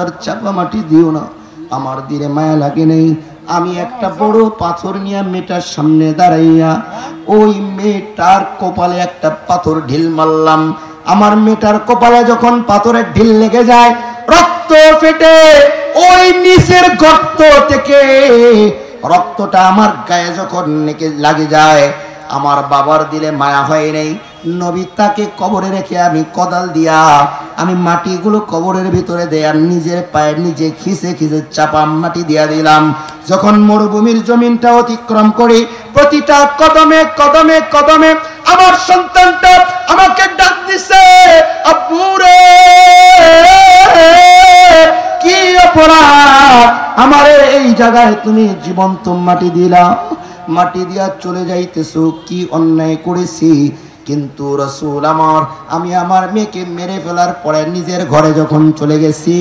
খবরদার চাপা মাটি দিও না, আমার দিলে মায়া লাগে নেই। আমি একটা বড় পাথর নিয়ে মেয়েটার সামনে দাঁড়াইয়া ওই মেয়েটার কপালে একটা পাথর ঢিল মারলাম। আমার মেয়েটার কপালে যখন পাথরের ঢিল লেগে যায়, রক্ত ফেটে ওই নিচের গর্ত থেকে রক্তটা আমার গায়ে যখন লাগে যায়, আমার বাবার দিলে মায়া হয় নাই। নবী তাকে কবরে রেখে আমি কোদাল দিয়া আমি মাটিগুলো কবরের ভিতরে দেয় আর নিজের পায়ে নিজে খিসে খিসে চাপা মাটি দিয়া দিলাম। যখন মরুভূমির জমিনটা অতিক্রম করি, প্রতিটা কদমে কদমে কদমে আমার সন্তানটা আমাকে ডাক দিছে, আব্বু রে কি অপরাধ আমারে এই জায়গায় তুমি জীবন্ত মাটি দিলা, মাটি দিয়া চলে যাইতেছো, কি অন্যায় করেছি? কিন্তু রাসূল আমার, আমি আমার মেয়েকে মেরে ফেলার পরে নিজের ঘরে যখন চলে গেছি,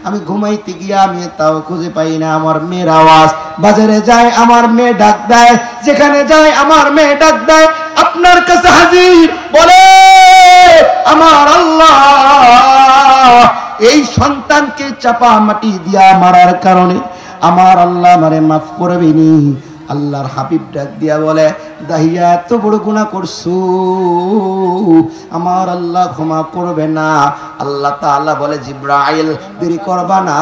আমি ঘুমাইতে গিয়া আমি তাও খুঁজে পাই না আমার মেয়ের আওয়াজ। বাজারে যায় আমার মেয়ে ডাক দেয়, যেখানে যায় আমার মেয়ে ডাক দেয়, আপনার কাছে হাজির, বলে আমার আল্লাহ এই সন্তানকে চাপা মাটি দিয়া মারার কারণে আমার আল্লাহ আমারে মাফ করবেনি। আল্লাহর হাবিব ডাক দিয়া বলে, দাহিয়া এত বড় গুনাহ করছো, আমার আল্লাহ ক্ষমা করবে না। আল্লাহ তাআলা বলে, জিবরাইল দেরি করবা না,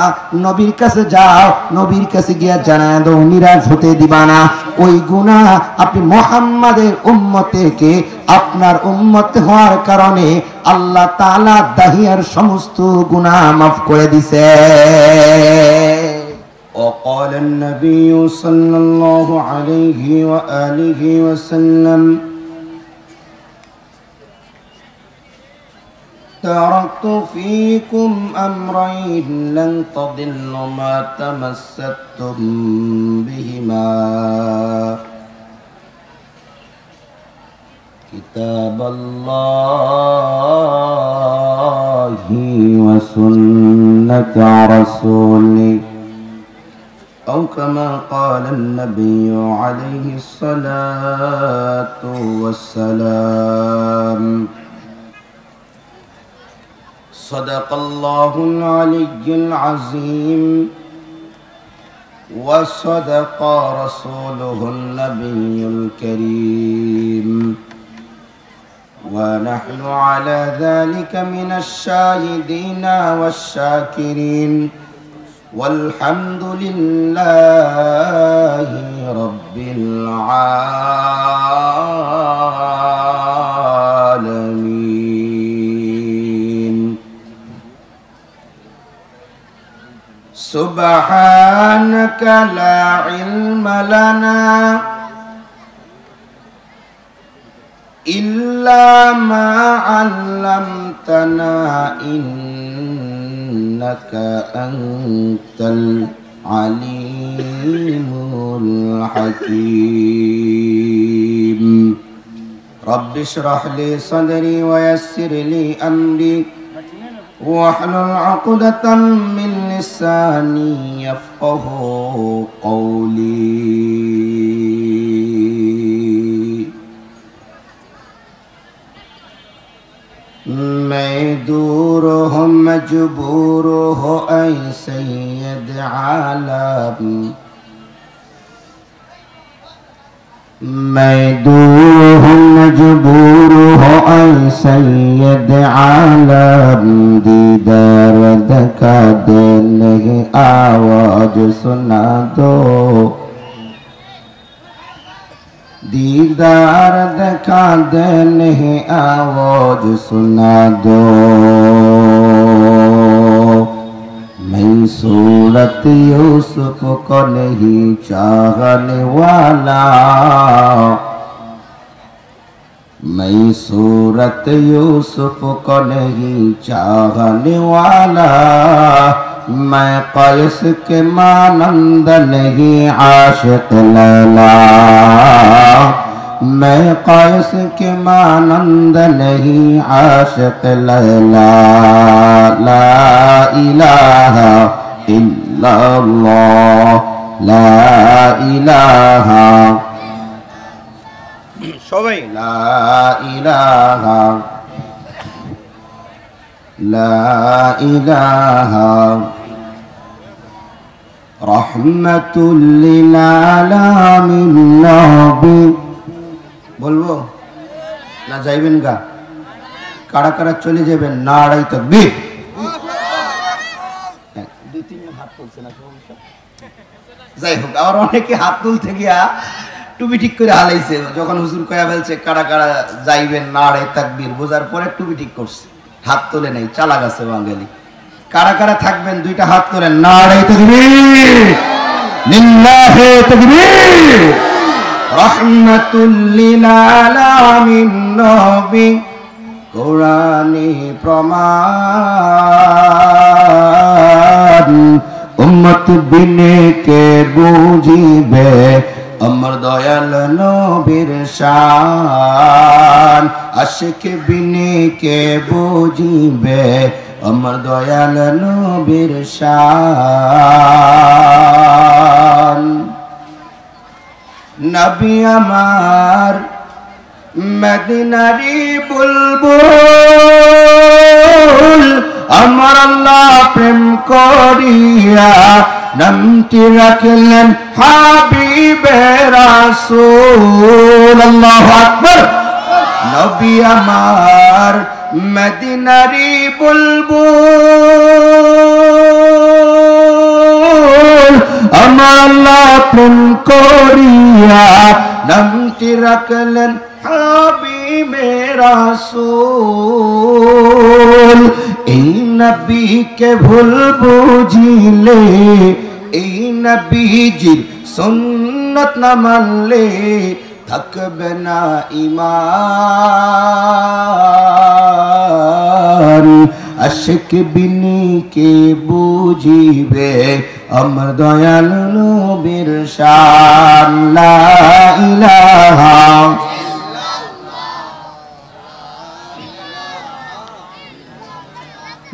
নবীর কাছে যাও, নবীর কাছে গিয়া জানায় দাও, নিরাশ হতে দিবা না। ওই গুনাহ আপনি মুহাম্মাদের উম্মতকে আপনার উম্মত হওয়ার কারণে আল্লাহ তাআলা দাহিয়ার সমস্ত গুনাহ মাফ করে দিছে। وقال النبي صلى الله عليه وآله وسلم تركت فيكم أمرين لن تضلوا ما تمسكتم بهما كتاب الله وسنة رسوله أو كما قال النبي عليه الصلاة والسلام صدق الله العلي العظيم وصدق رسوله النبي الكريم ونحن على ذلك من الشاهدين والشاكرين والحمد لله رب العالمين سبحانك لا علم لنا إلا ما علمتنا إنك أنت العليم الحكيم رب اشرح لي صدري ويسر لي أمري واحلل عقدة من لساني يفقه قولي मैं दूर हो मजबूर हो ऐ सैयद आलम मैं दूर हो मजबूर हो ऐ सैयद आलम दीदार दिखा दे नहीं आवाज सुना दो दीदार दिखा दे नहीं आवाज सुना दो मैं सूरत यूसुफ को नहीं चाहने वाला मैं सूरत यूसुफ को नहीं चाहने वाला मैं कैस के मानंद नहीं आशिक लैला मैं कैस के मानंद नहीं आशिक लैला ला इलाहा इल्लल्लाह ला इलाहा সবাই লা ইলাহা লা ইলাহা রহমাতুল লিল আলামিন নবী। বলবো না যাইবেন গা? কারা কারা চলে যাবেন? নারায়ে তাকবীর। দুই তিন হাত তুলছে না সমস্যা। যাই হোক, আর অনেকে হাত তুলতে গিয়া টুপি ঠিক করে হালাইছে। যখন হুজুর কয়া ফেলছে কারা কারা যাইবেন নারায়ে তাকবীর, বোঝার পরে টুপি ঠিক করছে, হাত তোলে নাই। চালাক আছে বাঙালি। কারা কারা থাকবেন দুইটা হাত তোলেন। নারায়ে তাকবীর, লিল্লাহি তাকবীর। রহমাতুল লিল আলামিন নবী, কোরআনে প্রমাণ। উম্মত বিনে কে বুঝিবে আমার দয়াল নবীর শান। আশিক বিনে কে বুঝিবে আমার দয়াল নবীর শান। নবী আমার মদিনারি বুলবুল, আমার আল্লাহ প্রেম করিয়া নামটি রাখলেন হাবিবে রাসূল। আল্লাহু আকবার। নবী আমার মদিনারি বুলবুল, আমার আল্লাহ প্রেম করিয়া নামটি রাখলেন হাবিবে রাসূল। এই নবীকে ভুল বুঝিলে, এই নবীজির সুন্নাত না মানলে থাকবে না ঈমান। আশিক বিনি কে বুঝিবে আমার দয়াল নবীর শান। লা ইলাহা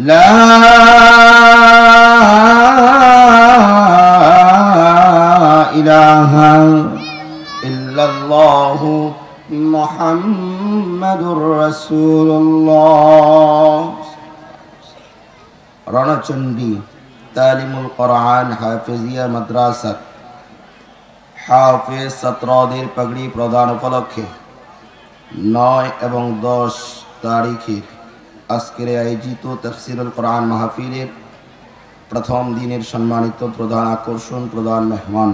লা ইলাহা ইল্লাল্লাহু মুহাম্মাদুর রাসূলুল্লাহ। রণচণ্ডী তালিমুল কোরআন হাফিজিয়া মাদ্রাসা হাফেজ ছাত্রদের পাগড়ি প্রদান উপলক্ষে 9 এবং 10 তারিখে আজকের আয়োজিত তাফসীরুল কোরআন মাহফিলের প্রথম দিনের সম্মানিত প্রধান আকর্ষণ, প্রধান মেহমান,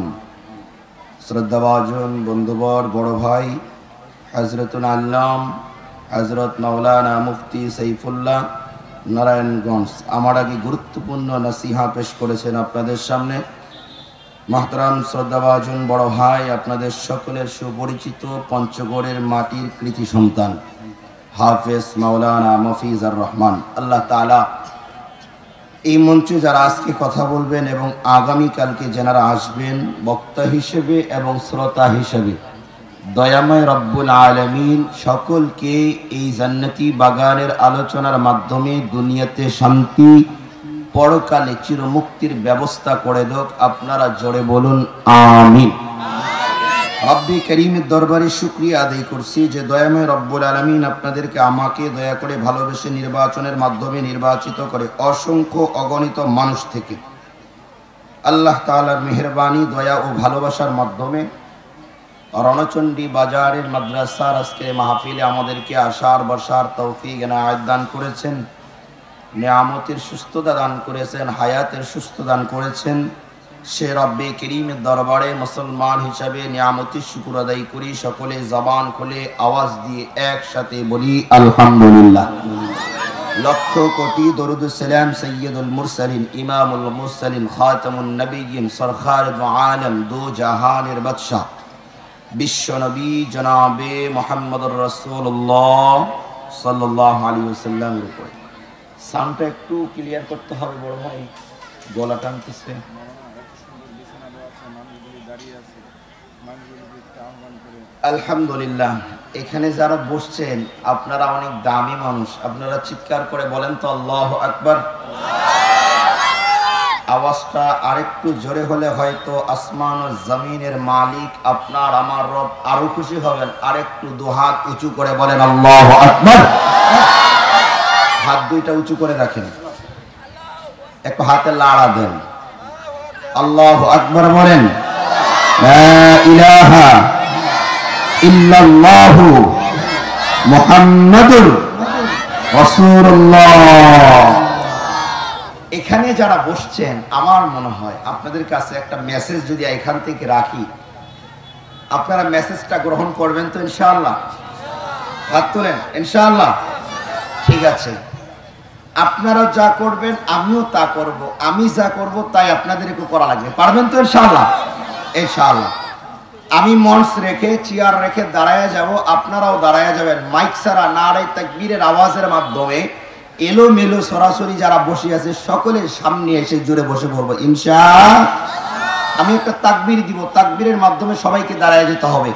শ্রদ্ধাভাজন বন্ধুবর, বড় ভাই হযরতুল আল্লাম হযরত মাওলানা মুফতি সাইফুল্লাহ নারায়ণগঞ্জ আমার আগে গুরুত্বপূর্ণ নসিহা পেশ করেছেন আপনাদের সামনে। মাহতারাম শ্রদ্ধাভাজন বড় ভাই, আপনাদের সকলের সুপরিচিত পঞ্চগড়ের মাটির কৃতি সন্তান হাফেজ মাওলানা মফিজার রহমান। আল্লাহ তাআলা এই মঞ্চে যারা আজকে কথা বলবেন এবং আগামীকালকে যারা আসবেন বক্তা হিসেবে এবং শ্রোতা হিসেবে, দয়াময় রব্বুল আলামিন সকলকে এই জান্নাতি বাগানের আলোচনার মাধ্যমে দুনিয়াতে শান্তি, পরকালে চিরমুক্তির ব্যবস্থা করে দেখ। আপনারা জোরে বলুন আমিন। রব্বি করিমের দরবারে শুকরিয়া আদায় করছি যে দয়াময় রব্বুল আলামিন আপনাদেরকে আমাকে দয়া করে ভালোবেসে নির্বাচনের মাধ্যমে নির্বাচিত করে অসংখ্য অগণিত মানুষ থেকে আল্লাহ তাআলার মেহেরবানি, দয়া ও ভালোবাসার মাধ্যমে রণচণ্ডী বাজারের মাদ্রাসার আজকের মাহফিলে আমাদেরকে আসার বসার তৌফিক এনায়েত দান করেছেন, নিয়ামতের সুস্থতা দান করেছেন, হায়াতের সুস্থ দান করেছেন। সে রব্বে করিমের দরবারে মুসলমান হিসাবে নিয়ামতের শুকর আদায় করি। সকলে জবান খুলে আওয়াজ দিয়ে একসাথে বলি আলহামদুলিল্লাহ। লক্ষ কোটি দরুদ সালাম সৈয়দুল মুরসালিন ইমামুল মুরসালিন খাতামুন নবিয়্যিন সরকার দু আলম দু জাহানের বাদশা বিশ্ব নবী জনাবে মুহাম্মদুর রাসূলুল্লাহ সাল্লাল্লাহু আলাইহি ওয়াসাল্লামের উপরে। সাউন্ডটা একটু ক্লিয়ার করতে হবে বড় ভাই, গলা টানতেছে। আলহামদুলিল্লাহ। এখানে যারা বসছেন আপনারা অনেক দামি মানুষ, আপনারা চিৎকার করে বলেন তো আল্লাহু আকবার। আওয়াজটা আরেকটু জোরে হলে হয়তো আসমান ও জমিনের মালিক আপনার আমার রব আরো খুশি হবেন। আরেকটু দুহাত উঁচু করে বলেন আল্লাহু আকবার। হাত দুইটা উঁচু করে রাখেন, একটু হাতে লাড়া দেন। আল্লাহু আকবার বলেন। লা ইলাহা ইল্লাল্লাহু মুহাম্মাদুর রাসূলুল্লাহ। এখানে যারা বসছেন, আমার মনে হয় আপনাদের কাছে একটা মেসেজ যদি এখান থেকে রাখি, আপনারা মেসেজটা গ্রহণ করবেন তো ইনশাআল্লাহ? হাত তোলেন ইনশাআল্লাহ। ঠিক আছে, আপনারা যা করবেন আমিও তা করব, আমি যা করব তাই আপনাদেরকে করা লাগবে। পারবেন তো ইনশাআল্লাহ? ইনশাআল্লাহ। আমি মঞ্চ রেখে চেয়ার রেখে দাঁড়ায় যাব, আপনারাও দাঁড়ায় যাবেন। মাইক ছাড়া নারে তাকবীরের আওয়াজের মাধ্যমে এলোমেলো সরাসরি যারা বসে আছে সকলের সামনে এসে জুড়ে বসে পড়বো ইনশাআল্লাহ। আমি একটা তাকবীর দিব, তাকবীরের মাধ্যমে সবাইকে দাঁড়ায় যেতে হবে।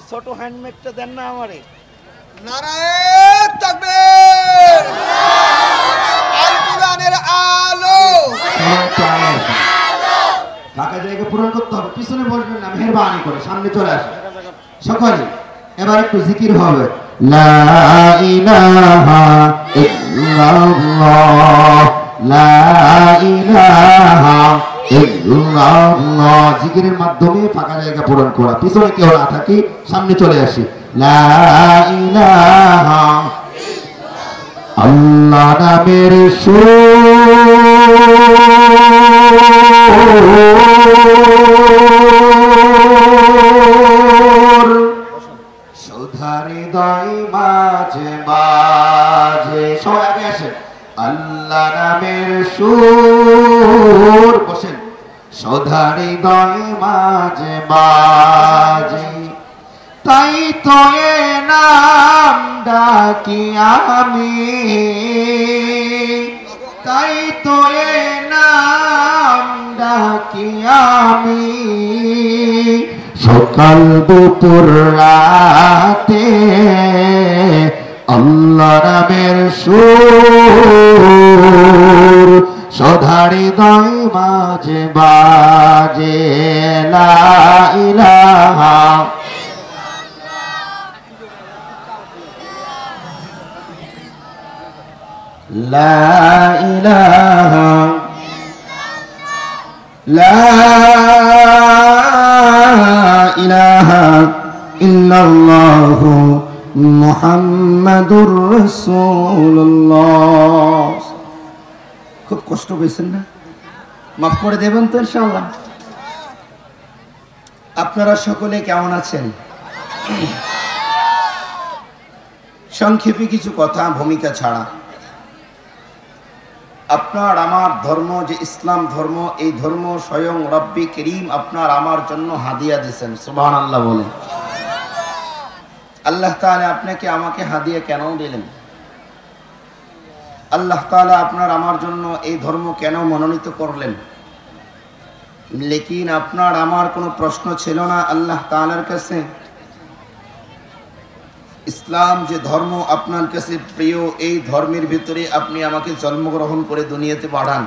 ছোট হ্যান্ডমেডটা দেন না আমারে। নারায়ে তাকবীর, আল কুরআনের আলো। ফাঁকা জায়গা পূরণ করতে হবে, পিছনে বসবেন না, মেহেরবানি করে সামনে চলে আসেন সকলে। এবার একটু জিকির হবে, লা ইলাহা ইল্লাল্লাহ, লা ইলাহা ইল্লাল্লাহ। জিকিরের মাধ্যমে ফাঁকা জায়গা পূরণ করা, পিছনে কেউ না থাকি, সামনে চলে আসি। লা ইলাহা আল্লাহ নামের সুর সুধারি দয় মাঝে মাঝে, সবাই আগে আসেন। আল্লাহ নামের সুর, বসেন। সুধারি দয় মাঝে মাঝে, তাই তো এ নাম ডাকি আমি, তাই তো এ নাম ডাকি আমি। সকাল দুপুর রাতে আল্লাহ নামের সুর সধারি দয় মাঝে বাজে। লা ইলাহা লা ইলাহা লা ইলাহা ইল্লাল্লাহু মুহাম্মাদুর রাসূলুল্লাহ। খুব কষ্ট পেয়েছেন না? মাফ করে দেবেন তো ইনশাআল্লাহ? আপনারা সকলে কেমন আছেন? সংক্ষেপে কিছু কথা, ভূমিকা ছাড়া। আপনার আমার ধর্ম যে ইসলাম ধর্ম, এই ধর্ম স্বয়ং রব্বি করিম আপনার আমার জন্য হাদিয়া দিয়েছেন। সুবহানাল্লাহ বলেন। আল্লাহ তাআলা আপনাকে আমাকে হাদিয়া কেন দিলেন? আল্লাহ তাআলা আপনার আমার জন্য এই ধর্ম কেন মনোনীত করলেন? লেকিন আপনার আমার কোনো প্রশ্ন ছিল না আল্লাহ তাআলার কাছে? ইসলাম যে ধর্ম আপনার কাছে প্রিয়, এই ধর্মের ভিতরে আপনি আমাকে জন্মগ্রহণ করে দুনিয়াতে পাঠান।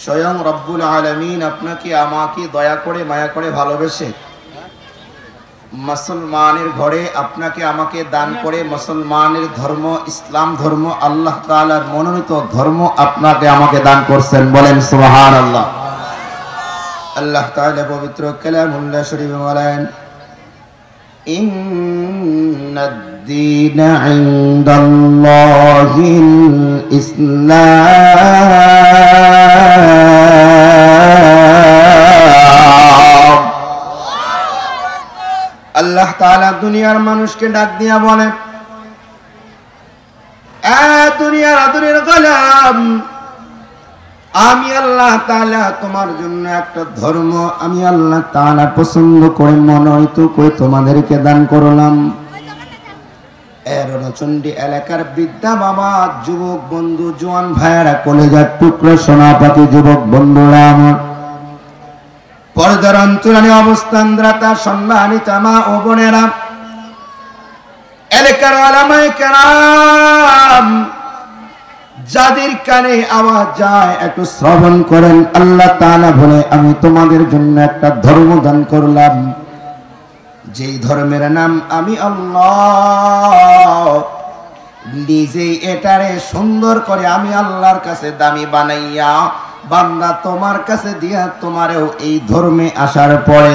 স্বয়ং রব্বুল আলামিন আপনাকে আমাকে দয়া করে মায়া করে ভালোবেসে মুসলমানের ঘরে আপনাকে আমাকে দান করে মুসলমানের ধর্ম ইসলাম ধর্ম, আল্লাহ তাআলার মনোনীত ধর্ম আপনাকে আমাকে দান করছেন। বলেন সুবহানাল্লাহ। আল্লাহ তাআলা পবিত্র কালামুল্লাহ শরীফে বলেন, ইন্নাদ-দীনা ইনদাল্লাহিল ইসলাম। আল্লাহ তাআলা দুনিয়ার মানুষকে ডাক দিয়া বলে, দুনিয়ার আদরের গোলাম, আমি আল্লাহ তাআলা তোমার জন্য একটা ধর্ম আমি আল্লাহ তাআলা পছন্দ করে মনোনীত করে তোমাদেরকে দান করলাম। রণচণ্ডী এলাকার বৃদ্ধা বাবা, যুবক বন্ধু, জোয়ান ভাইয়েরা, কলেজার টুকরো সোনাপাতি যুবক বন্ধুরা আমার, পর্দার অন্তরালে অবস্থানরতা সম্মানিত মা ও বোনেরা, এলাকার উলামায়ে কেরাম, যাদের কানে আওয়াজ যায় একটু শ্রবণ করেন। আল্লাহ তাআলা বলে আমি তোমাদের জন্য একটা ধর্ম দান করলাম, যেই ধর্মের নাম আমি আল্লাহ নিজেই এটারে সুন্দর করে আমি আল্লাহর কাছে দামি বানাইয়া বান্দা তোমার কাছে দিয়া তোমারেও এই ধর্মে আসার পরে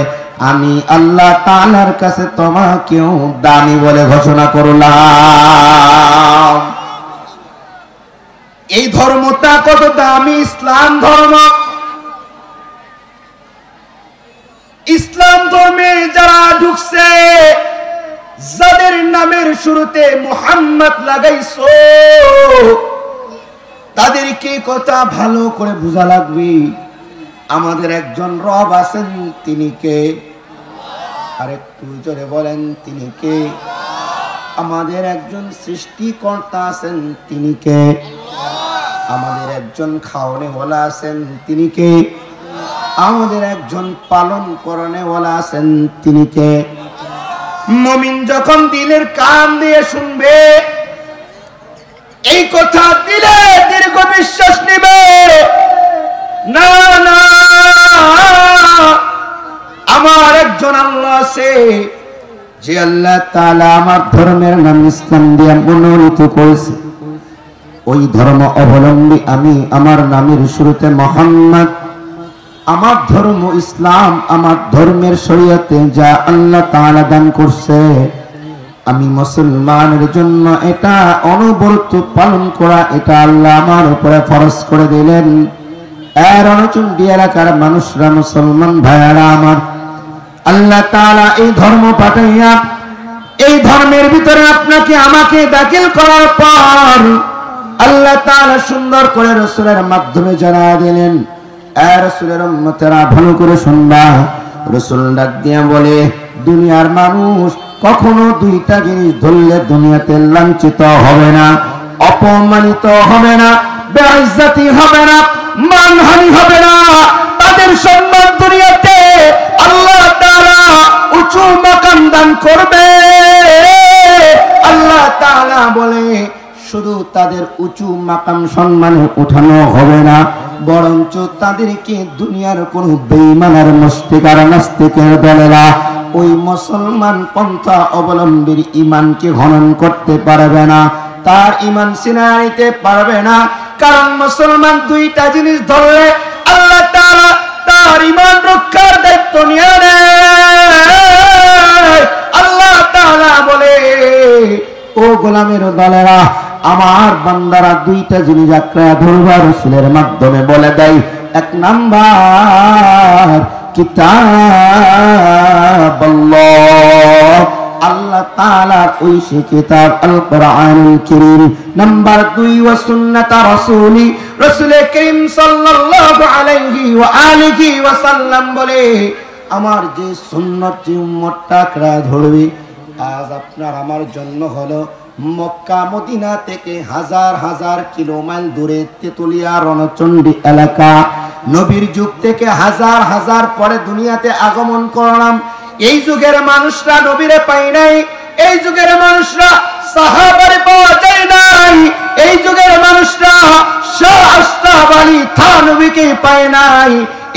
আমি আল্লাহ তাআলার কাছে তোমাকেও দামি বলে ঘোষণা করলাম। এই ধর্মটা কত দামি, ইসলাম ধর্ম। ইসলাম ধর্মে যারা ঢুকছে, যাদের নামের শুরুতে মুহাম্মদ লাগাইছো, তাদেরকে কথা ভালো করে বোঝা লাগবে। আমাদের একজন রব আছেন, তিনি কে? আরেকটু জোরে বলেন, তিনি কে? আমাদের একজন সৃষ্টিকর্তা আছেন, তিনি কে? আমাদের একজন খাওয়ানেওয়ালা আছেন, তিনি কে? আমাদের একজন পালন করনেওয়ালা আছেন, তিনি কে? মুমিন যখন দিলের কান দিয়ে শুনবে, এই কথা দিলে দীর্ঘ বিশ্বাস নেবে, না না আমার একজন আল্লাহ আছে, যে আল্লাহ তাআলা আমার ধর্মের নাম ইসলাম দিয়ে মনোনীত করেছে, ওই ধর্ম অবলম্বী আমি, আমার নামের শুরুতে মুহাম্মদ, আমার ধর্ম ইসলাম, আমার ধর্মের শরীয়তে যা আল্লাহ তাআলা দান করছে, আমি মুসলমানের জন্য এটা অনবরত পালন করা, এটা আল্লাহ আমার উপরে ফরজ করে দিলেন। এর রণচণ্ডী এলাকার মানুষরা, মুসলমান ভাইয়ারা আমার, আল্লাহ তাআলা এই ধর্ম পাঠাইয়া এই ধর্মের ভিতরে আপনাকে আমাকে দাখিল করার পর আল্লাহ তাআলা সুন্দর করে রাসূলের মাধ্যমে জানায়া দিলেন, এ রাসূলের উম্মতেরা ভালো করে শুনবা। রাসূল ডাক দিয়া বলে, দুনিয়ার মানুষ কখনো দুইটা জিনিস ধরলে দুনিয়াতে লাঞ্ছিত হবে না, অপমানিত হবে না, বেইজ্জতি হবে না, মানহানি হবে না। তাদের সম্মান দুনিয়াতে আল্লাহ তাআলা উঁচু মাকাম দান করবে। আল্লাহ তাআলা বলে, শুধু তাদের উঁচু মাকাম সম্মানে উঠানো হবে না, বরঞ্চ তাদেরকে দুনিয়ার কোন বেঈমান আর মুশরিক আর নাস্তিকের দলেরা ওই মুসলমান পন্থা অবলম্বীর ঈমানকে হনন করতে পারবে না, তার ঈমান ছিনিয়ে নিতে পারবে না। কারণ মুসলমান দুইটা জিনিস ধরলে আল্লাহ তাআলা তার ঈমান রক্ষার দায়িত্ব নিয়ে নেয়। আল্লাহ তাআলা বলে, ও গোলামের দলেরা, আমার বান্দারা দুইটা জিনিস আঁকড়া ধরবা, রাসূলের মাধ্যমে বলে দেয়। এক নাম্বার কিতাবাল্লাহ, আল্লাহ তাআলার ওই সে কিতাব আল কোরআনুল কারীম। নাম্বার 2 ওয়া সুন্নাত রাসূলি, রাসূল করিম সাল্লাল্লাহু আলাইহি ওয়া আলিহি ওয়া সাল্লাম বলে, আমার যে সুন্নাত যে উম্মতটা আঁকড়া ধরবে, আজ আপনার আমার জন্য হলো মক্কা মদিনা থেকে হাজার হাজার কিলোমাইল দূরে তেতুলিয়া রণচণ্ডী এলাকা, নবীর যুগ থেকে হাজার হাজার পরে দুনিয়াতে আগমন করলাম। এই যুগের মানুষরা নবীরে পায় নাই, এই যুগের মানুষরা সাহাবারে পাওয়া যায় নাই, এই যুগের মানুষরা শাহ আশরাফ আলী থানভীকে পায় নাই,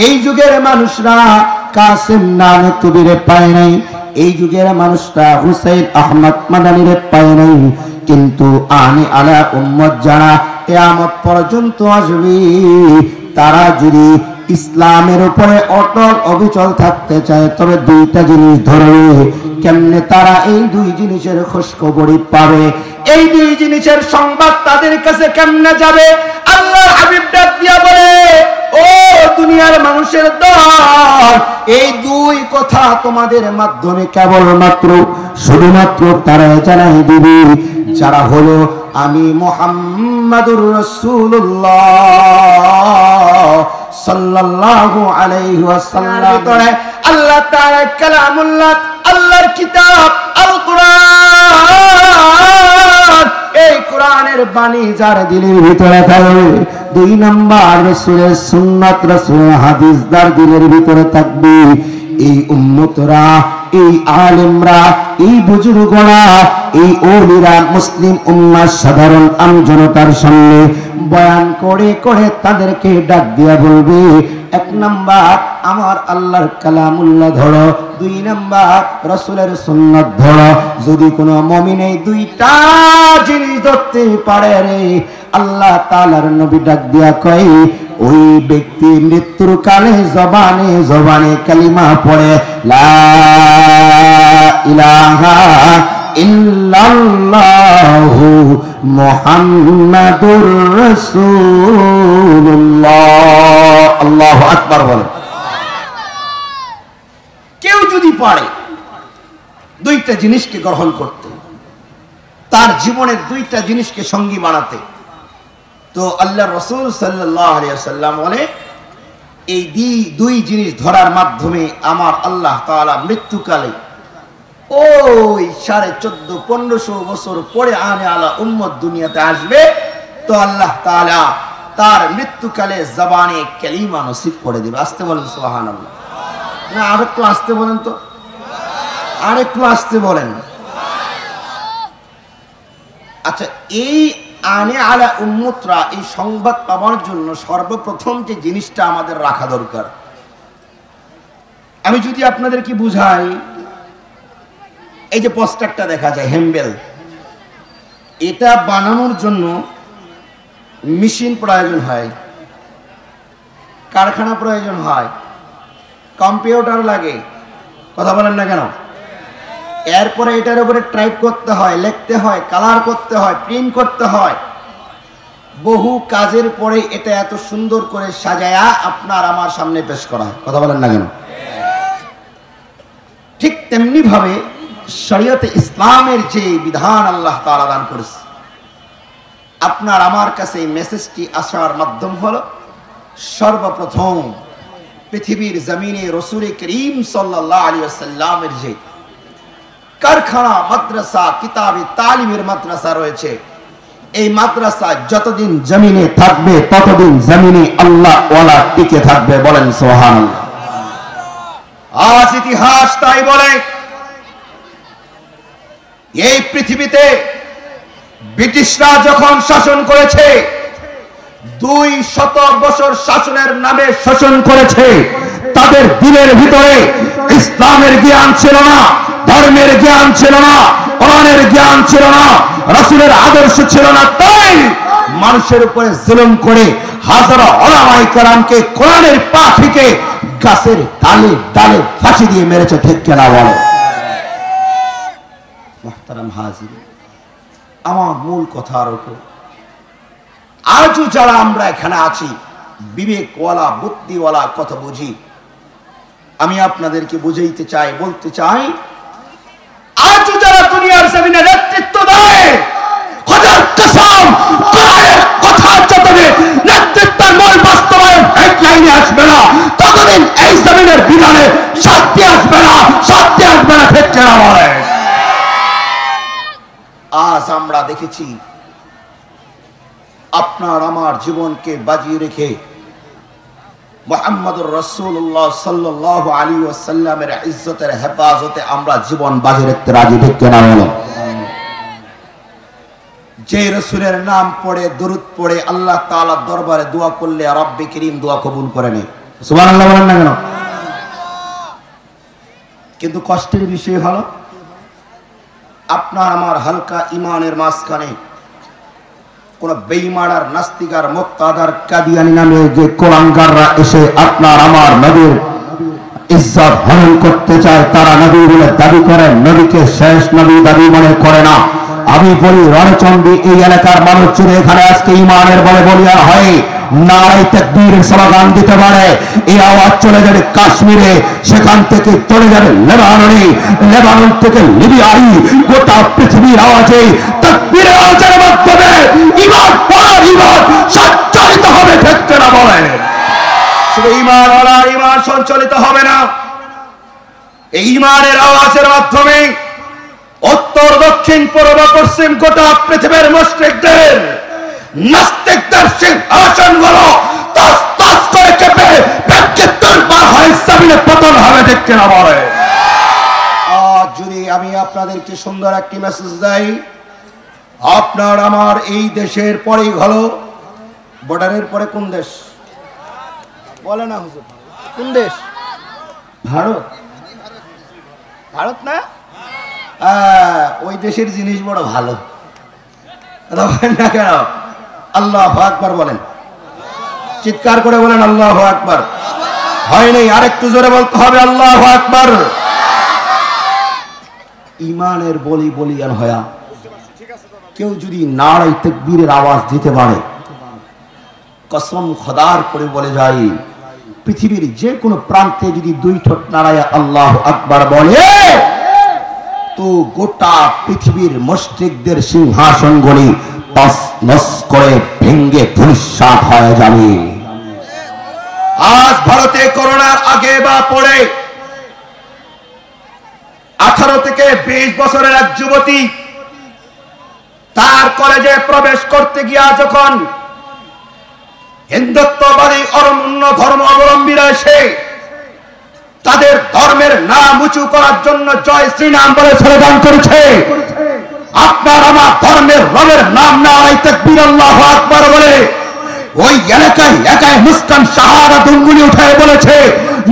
এই যুগের মানুষরা কাসেম নানতুবিরে পায় নাই, এই যুগের মানুষরা হুসাইন আহমদ মাদানিরে পায় নাই। কিন্তু আনে আলা উম্মত যারা কিয়ামত পর্যন্ত আসবে, তারা যদি ইসলামের উপরে অটল অবিচল থাকতে চায়, তবে দুইটা জিনিস ধরবে। কেমনে তারা এই দুই জিনিসের খোঁজখবরই পাবে, এই দুই জিনিসের সংবাদ তাদের কাছে কেমনে যাবে? আল্লাহর হাবিব ডাক দিয়া বলে, ও দুনিয়ার মানুষের দল, এই দুই কথা তোমাদের মাধ্যমে কেবলমাত্র শুধুমাত্র তারা জানাই দিবে যারা হলো আমি মুহাম্মাদুর রাসূলুল্লাহ সাল্লাল্লাহু আলাইহি ওয়াসাল্লাম। আল্লাহ তাআলা কালামুল্লাহ, আল্লাহর কিতাব আল কোরআন, এই কোরআনের বাণী যার দিলের ভিতরে থাকবে। 2 নাম্বার রাসূলের সুন্নাত, রাসূলের হাদিস যার দিলের ভিতরে থাকবে, এই উম্মতরা, এই আলেমরা, এই বুজুর্গরা, এই ওলিরা মুসলিম উম্মাহ সাধারণ আমজনতার সামনে বয়ান করে করে তাদেরকে ডাক দিয়া বলবে, এক নাম্বার আমার আল্লাহর কালামুল্লাহ ধরো, দুই নাম্বার রাসূলের সুন্নাত ধরো। যদি কোনো মুমিন এই দুইটা জিনিস ধরতে পারে রে, আল্লাহ তাআলার নবী ডাক দিয়া কয়, ওই ব্যক্তি মৃত্যুর কালে জবানে জবানে কালিমা পড়ে লা ইলাহা ইল্লাল্লাহু মুহাম্মাদুর রাসূলুল্লাহ। আল্লাহু আকবার বলে। কেউ যদি পারে দুইটা জিনিসকে গ্রহণ করতে, তার জীবনের দুইটা জিনিসকে সঙ্গী বানাতে, তো আল্লাহ রাসূল সাল্লাল্লাহু আলাইহি ওয়াসাল্লাম বলে, এই দুই জিনিস ধরার মাধ্যমে আমার আল্লাহ তাআলা মৃত্যুকালে ওই 1450-1500 বছর পরে আনে আলা উম্মত দুনিয়াতে আসবে, তো আল্লাহ তাআলা তার মৃত্যুকালে জবানে কালিমা নসিব করে দিবে। আসতে বলেন সুবহানাল্লাহ। না আরেকটু আসতে বলেন তো, আরেকটু আসতে বলেন। আচ্ছা, এই আনে আলা উম্মতরা এই সংবাদ পাওয়ার জন্য সর্বপ্রথম যে জিনিসটা আমাদের রাখা দরকার, আমি যদি আপনাদেরকে বুঝাই, এই যে পোস্টারটা দেখা যায় হ্যাম্বেল, এটা বানানোর জন্য মেশিন প্রয়োজন হয়, কারখানা প্রয়োজন হয়, কম্পিউটার লাগে, কথা বলেন না কেন? এরপরে এটার উপরে টাইপ করতে হয়, লিখতে হয়, কালার করতে হয়, প্রিন্ট করতে হয়, বহু কাজের পরে এটা এত সুন্দর করে সাজায়া আপনার আমার সামনে পেশ করা হয়, কথা বলেন না কেন? ঠিক তেমনি ভাবে শরীয়তে ইসলামের যে বিধান আল্লাহ তাআলা দান করেছে, আপনার আমার কাছে এই মেসেজটি আসার মাধ্যম হলো, সর্বপ্রথম পৃথিবীর জমিনে রাসূল করিম সাল্লাল্লাহু আলাইহি ওয়াসাল্লামের যে কারখানা, মাদ্রাসা, কিতাবে তালিমের মাদ্রাসা রয়েছে, এই মাদ্রাসা যতদিন জমিনে থাকবে ততদিন জমিনে আল্লাহ ওয়ালা টিকে থাকবে। বলেন সুবহানাল্লাহ। আজ ইতিহাস তাই বলে, এই পৃথিবীতে ব্রিটিশরা যখন শাসন করেছে, 200 বছর শাসনের নামে শোষণ করেছে, তাদের দিলের ভিতরে ইসলামের জ্ঞান ছিল না, ধর্মের জ্ঞান ছিল না, কোরআনের জ্ঞান ছিল না, রাসূলের আদর্শ ছিল না, তাই মানুষের উপরে জুলুম করে হাজারো উলামায়ে কেরামকে কোরআনের পাখিকে গাছের ডালে ডালে ফাঁসি দিয়ে মেরেছে। ঠিক কিনা বলো? মুহতারাম হাজির, আমার মূল কথার উপর আজও যারা আমরা এখানে আছি, বিবেকওয়ালা বুদ্ধিওয়ালা কথা বুঝি, আমি আপনাদেরকে বুঝাইতে চাই, বলতে চাই, আজও যারা দুনিয়ার জমিনে নেতৃত্ব দেয়, খোদার কসম, কোরআনের কথা যতদিন নেতৃত্বের মূল বাস্তবায়ন এক লাইনে আসবে না, ততদিন এই জমিনের বিধানে শান্তি আসবে না, শান্তি আসবে না। ঠিক কিনা বলে? আজ আমরা দেখেছি আপনার আমার জীবনকে বাজিয়ে রেখে মুহাম্মদুর রাসূলুল্লাহ সাল্লাল্লাহু আলাইহি ওয়াসাল্লামের ইজ্জতের হেফাজতে আমরা জীবন বাজি রাখতে রাজি। ঠিক কিনা বলো? যে রাসূলের নাম পড়ে দরুদ পড়ে আল্লাহ তাআলার দরবারে দোয়া করলে রব্বে করিম দোয়া কবুল করে নেয়। সুবহানাল্লাহ বলেন না কেন? কিন্তু কষ্টের বিষয় হলো, আপনার আমার হালকা ইমানের মাঝখানে কোন বেঈমান আর নাস্তিক আর মুক্তাদার কাদিয়ানি নামে যে কোরআনগাররা এসে আপনার আমার নবীর ইজ্জত হরণ করতে চায়, তারা নবী বলে দাবি করে, নবীকে শেষ নবী দাবি মনে করে না। আমি বলি, রণচণ্ডী এই এলাকার মানুষ যদি এখানে আজকে ইমানের বলে বলিয়া হয়, নারায়ে তাকবীরের স্লোগান দিতে পারে, এই আওয়াজ চলে যাবে কাশ্মীরে, সেখান থেকে চলে যাবে লেবাননে, লেবানন থেকে লিবিয়ায়, গোটা পৃথিবীর আওয়াজে তাকবীরের আওয়াজের মাধ্যমে ঈমান পড়ার ঈমান সঞ্চালিত হবে। ঠিক কিনা বলেন? শুধু ঈমান ওয়ালার ঈমান সঞ্চালিত হবে না, এই ঈমানের আওয়াজের মাধ্যমে উত্তর দক্ষিণ পূর্ব পশ্চিম গোটা পৃথিবীর মুশরিকদের নাস্তিকদের সিংহাসনগুলো তস তস করে কেঁপে ব্যক্তিত্বের হয় জমিনে পতন হবে, দেখতে না বলে। আজ যদি আমি আপনাদেরকে সুন্দর একটি মেসেজ দেই, আপনার আমার এই দেশের পরেই হলো বর্ডারের পরে কোন দেশ বলে না হুজুর? কোন দেশ? ভারত। ভারত না? ওই দেশের জিনিস বড় ভালো, না কেন? আল্লাহু আকবার বলেন, চিৎকার করে বলেন আল্লাহু আকবার। হয় নাই, আরেকটু জোরে বলতে হবে আল্লাহু আকবার। ইমানের বলি বলিয়ান হয়া কেউ যদি নারায়ে তাকবীরের আওয়াজ দিতে পারে, কসম খোদার করে বলে যাই, পৃথিবীর যে কোনো প্রান্তে যদি দুই ঠোঁট নাড়ায়া আল্লাহু আকবার বলে, তো গোটা পৃথিবীর মুশরিকদের সিংহাসনগুলি তছনছ করে ভেঙ্গে ধূলিসাৎ হয়ে যাবে। আজ ভারতে করোনার আগে বা পরে 18 থেকে 20 বছরের এক যুবতী তার কলেজে প্রবেশ করতে গিয়া যখন হিন্দুত্ববাদী অন্য ধর্ম অবলম্বীরা এসে তাদের ধর্মের নাম উঁচু করার জন্য জয় শ্রীরাম বলে স্লোগান করেছে, আপনার আমার ধর্মের রবের নাম নারায়ে তাকবীর আল্লাহু আকবার বলে ওই এলাকায় একাই মুসকান শাহাদাত আঙ্গুলি উঠায় বলেছে,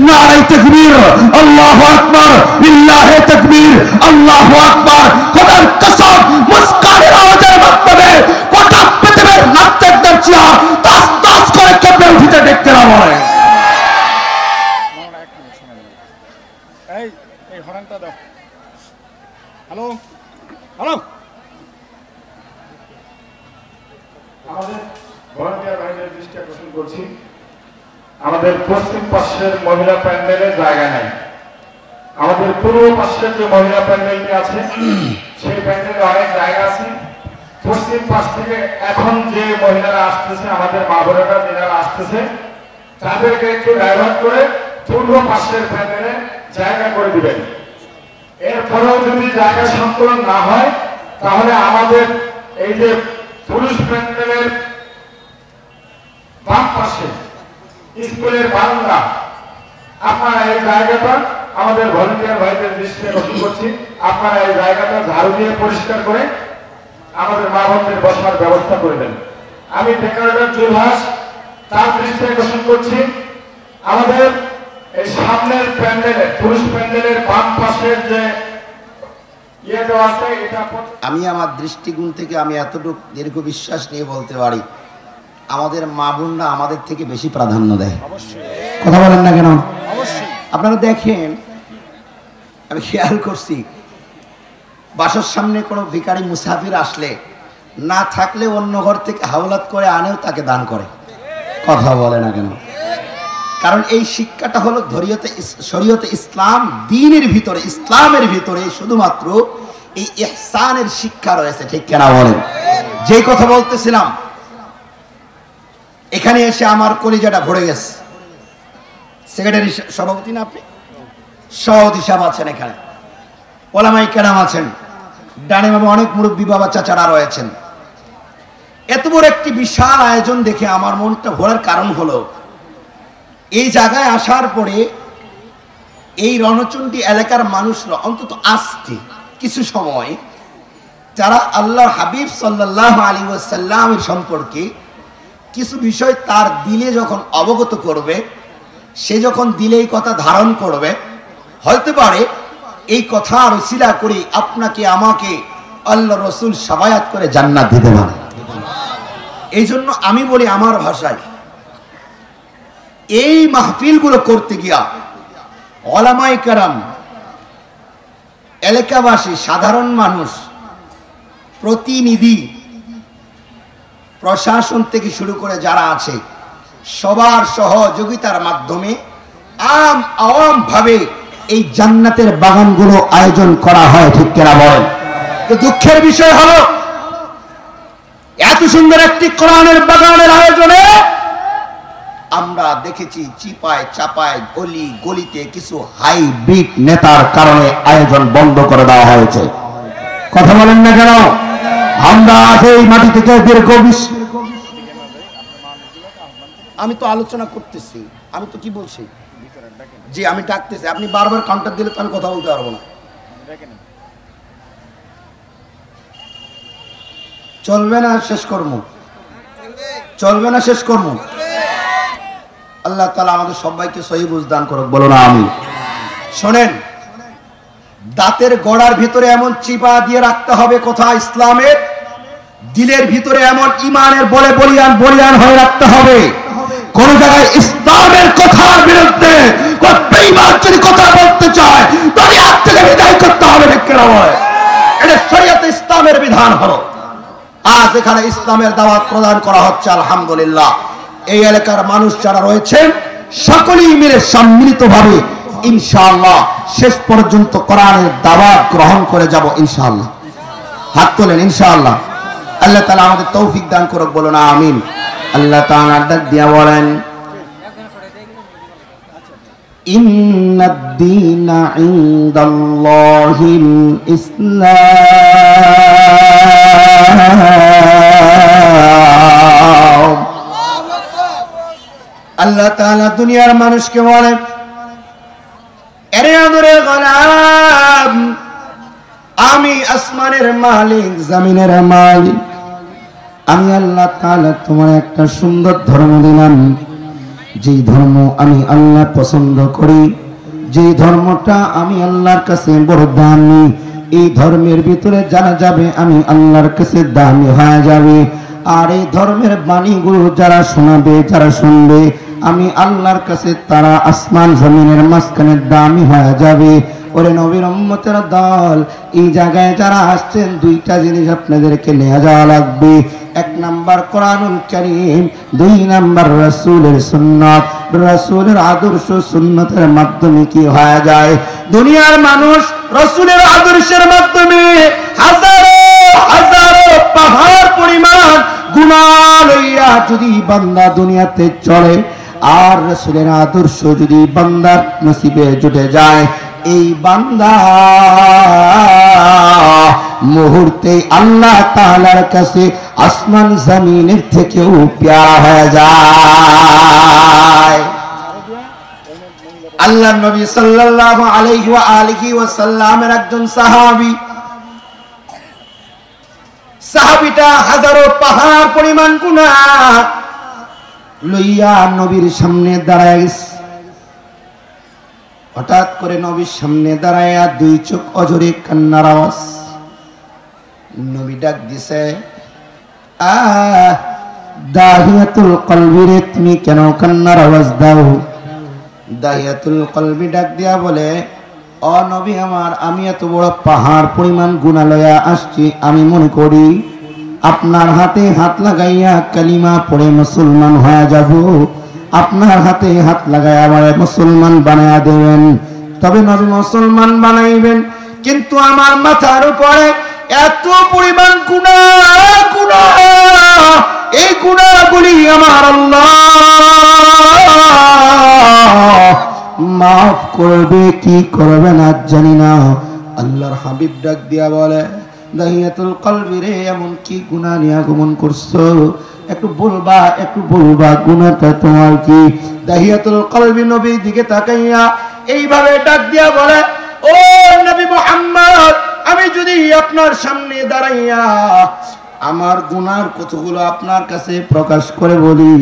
নারায়ে তাকবীর আল্লাহু আকবার, লিল্লাহি তাকবীর আল্লাহু আকবার। খোদার কসম, মুসকানের আওয়াজের মাধ্যমে গোটা পৃথিবীর নাস্তিকদের চেহারা তাস তাস করে কেঁপে উঠতে দেখতে না বলে। এই হর্নটা দাও। হ্যালো হ্যালো, আমাদের ভলান্টিয়ার ভাইদের দৃষ্টি আকর্ষণ করছি, আমাদের পশ্চিম পাশের মহিলা প্যান্ডেলের জায়গা নেই। আমাদের পূর্ব পাশের যে মহিলা প্যান্ডেলটি আছে সেই প্যান্ডেলে অনেক জায়গা আছে। পশ্চিম পাশ থেকে এখন যে মহিলারা আসতেছে, আমাদের মা বোনেরা যারা আসতেছে, তাদেরকে একটু ডাইভার্ট করে পূর্ব পাশের প্যান্ডেলে জায়গা করে দিবেন। এরপরেও যদি জায়গা সংকলন না হয়, তাহলে আমাদের এই যে পুরুষ প্যান্ডেলের বাম পাশে স্কুলের বারান্দা, আপনারা এই জায়গাটা আমাদের ভলান্টিয়ার ভাইদের দৃষ্টি আকর্ষণ করছি, আপনারা এই জায়গাটা ঝাড়ু দিয়ে পরিষ্কার করে আমাদের মা বোনদের বসার ব্যবস্থা করে দেন। আমি ডেকোরেটর জুলহাস তার দৃষ্টি আকর্ষণ করছি, আমাদের এই সামনের প্যান্ডেলে পুরুষ প্যান্ডেলের বাম পাশের যে ইয়েটা আছে, এটা আমি আমার দৃষ্টিকোণ থেকে আমি এতটুকু দীর্ঘ বিশ্বাস নিয়ে বলতে পারি, আমাদের মা বোনরা আমাদের থেকে বেশি প্রাধান্য দেয়। কথা বলেন না কেন? আপনারা দেখেন, আমি খেয়াল করছি, বাসার সামনে কোনো ভিখারি মুসাফির আসলে না থাকলে অন্য ঘর থেকে হাওলাত করে আনেও তাকে দান করে। কথা বলে না কেন? কারণ এই শিক্ষাটা হলো শরীয়তে ইসলাম, দ্বীনের ভিতরে, ইসলামের ভিতরে শুধুমাত্র এই ইহসানের শিক্ষা রয়েছে। ঠিক কেনা বলেন? যে কথা বলতেছিলাম, এখানে এসে আমার কলিজাটা ভরে গেছে। সেক্রেটারি সভাপতি না আপনি? সভাপতি সাহেব আছেন এখানে, ওলামায়ে কেরাম আছেন, ডানে বাবা অনেক মুরব্বী বাবা চাচারা রয়েছেন। এত বড় একটি বিশাল আয়োজন দেখে আমার মনটা ভরার কারণ হলো, এই জায়গায় আসার পরে এই রণচণ্ডী এলাকার মানুষরা অন্তত আজকে কিছু সময় যারা আল্লাহর হাবিব সাল্লাল্লাহু আলাইহি ওয়াসাল্লামের সম্পর্কে কিছু বিষয় তার দিলে যখন অবগত করবে, সে যখন দিলে এই কথা ধারণ করবে, হতে পারে এই কথা রসিলা করে আপনাকে আমাকে আল্লাহ রসুল সাফায়াত করে জান্নাত দিতে পারে। এই জন্য আমি বলি আমার ভাষায়, এই মাহফিলগুলো করতে গিয়া ওলামায়ে কেরাম, এলাকাবাসী, সাধারণ মানুষ, প্রতিনিধি, প্রশাসন থেকে শুরু করে যারা আছে সবার সহযোগিতার মাধ্যমে আওয়াম ভাবে এই জান্নাতের বাগানগুলো আয়োজন করা হয়। ঠিক কিনা বলেন? তো দুঃখের বিষয় হলো, এত সুন্দর একটি কোরআনের বাগানের আয়োজনে আমরা দেখেছি চিপায় চাপায় গলি গলিতে কিছু হাইব্রিড নেতার কারণে আয়োজন বন্ধ করে দেওয়া হয়েছে। কথা বলেন না কেন? আমরা এই মাটি থেকে দীর্ঘ আমি তো আলোচনা করতেছি, আমি তো কি বলছি, জি আমি ডাকতেছি, আপনি বারবার কাউন্টার দিলে তো আমি কথা বলতে পারবো না। চলবে না শেষ কর্ম, চলবে না শেষ কর্ম। আল্লাহ তাআলা আমাদের সবাইকে সহি বুঝ দান করুক, বলো না আমিন। শোনেন, দাঁতের গোড়ার ভিতরে এমন চিপা দিয়ে রাখতে হবে কথা ইসলামের, দিলের ভিতরে এমন ইমানের বলে বলিয়ান বলিয়ান হয়ে রাখতে হবে। কোন জায়গায় ইসলামের কথার বিরুদ্ধে কোন বেঈমান যদি কথা বলতে চায় তাহলে হাত থেকে বিদায় করতে হবে। এটা শরীয়তে ইসলামের বিধান হলো। আজ এখানে ইসলামের দাওয়াত প্রদান করা হচ্ছে আলহামদুলিল্লাহ। এই এলাকার মানুষ যারা রয়েছেন সকলেই মিলে সম্মিলিতভাবে ইনশাআল্লাহ শেষ পর্যন্ত কোরআনের দাওয়াত গ্রহণ করে যাব ইনশাআল্লাহ। হাত তোলেন ইনশাআল্লাহ। আল্লাহ তাআলা আমাদের তৌফিক দান করুক, বলো না আমিন। আল্লাহ তাআলা ডাক দিয়া বলেন, ইন্নাদ-দীনা ইনদাল্লাহিল ইসলাম। আল্লাহ তাআলা দুনিয়ার মানুষকে বলেন, এরে আদরে গোলাম, আমি আসমানের মালিক, জমিনের মালিক, আমি আল্লাহ তাআলা তোমার একটা সুন্দর ধর্ম দিলাম, যেই ধর্ম আমি আল্লাহ পছন্দ করি, যেই ধর্মটা আমি আল্লাহর কাছে বড় দামি, এই ধর্মের ভিতরে জানা যাবে আমি আল্লাহর কাছে দামি হয়ে যাবে। আর এই ধর্মের বাণীগুলো যারা শোনাবে, যারা শুনবে, আমি আল্লাহর কাছে তারা আসমান জমিনের মাঝখানে দামি হয়ে যাবে। ওরে নবীর উম্মতের দল, এই জায়গায় যারা আসছেন দুইটা জিনিস আপনাদেরকে নিয়ে যাওয়া লাগবে। এক নাম্বার কোরআনুল কারীম, দুই নাম্বার রাসূলের সুন্নাত। রাসূলের আদর্শ সুন্নতের মাধ্যমে কি হয়ে যায়, দুনিয়ার মানুষ রাসূলের আদর্শের মাধ্যমে হাজারো হাজারো পাহাড় পরিমাণ গুনাহ লইয়া যদি বান্দা দুনিয়াতে চলে, আর রাসূলের আদর্শ যদি বান্দার নসিবে জুটে যায়, এই বান্দা মুহূর্তে আল্লাহ তাআলার কাছে আসমান জমিনের থেকেও প্যারা হয়ে যায়। আল্লাহ নবী সাল্লাল্লাহু আলাইহি ওয়া আলিহি ওয়াসাল্লামের একজন সাহাবীটা হাজারো পাহাড় পরিমাণ গুনাহ লইয়া নবীর সামনে দাঁড়ায়। হঠাৎ করে নবীর সামনে দাঁড়ায়া দুই চোখ অজরে কান্নার আওয়াজ। নবী ডাক দিছে, দাহিয়াতুল কলবি রে, তুমি কেন কান্নার আওয়াজ দাও? দাহিয়াতুল কলবি ডাক দিয়া বলে, ও নবী আমার, আমি এত বড় পাহাড় পরিমাণ গুনাহ লইয়া আসছি, আমি মনে করি আপনার হাতে হাত লাগাইয়া কালিমা পড়ে মুসলমান হয়ে যাব, আপনার হাতে হাত লাগায় আমার মুসলমান বানায়া দেবেন। তবে নবী মুসলমান বানাইবেন, কিন্তু আমার মাথার উপরে এত পরিমাণ গুনাহ, এই গুনাহগুলি আমার আল্লাহ মাফ করবে কি করবে না জানি না। আল্লাহর হাবিব ডাক দিয়া বলে, দাহিয়াতুল কলবি রে, এমন কি গুনাহ নিয়ে আগমন করছো? একটু বলবা গুনাহটা তোমার কি? দাহিয়াতুল কলবি নবীর দিকে তাকাইয়া এইভাবে ডাক দিয়া বলে, ও নবী মুহাম্মদ, আমি যদি আপনার সামনে দাঁড়াইয়া আমার গুনাহর কথাগুলো আপনার কাছে প্রকাশ করে বলি,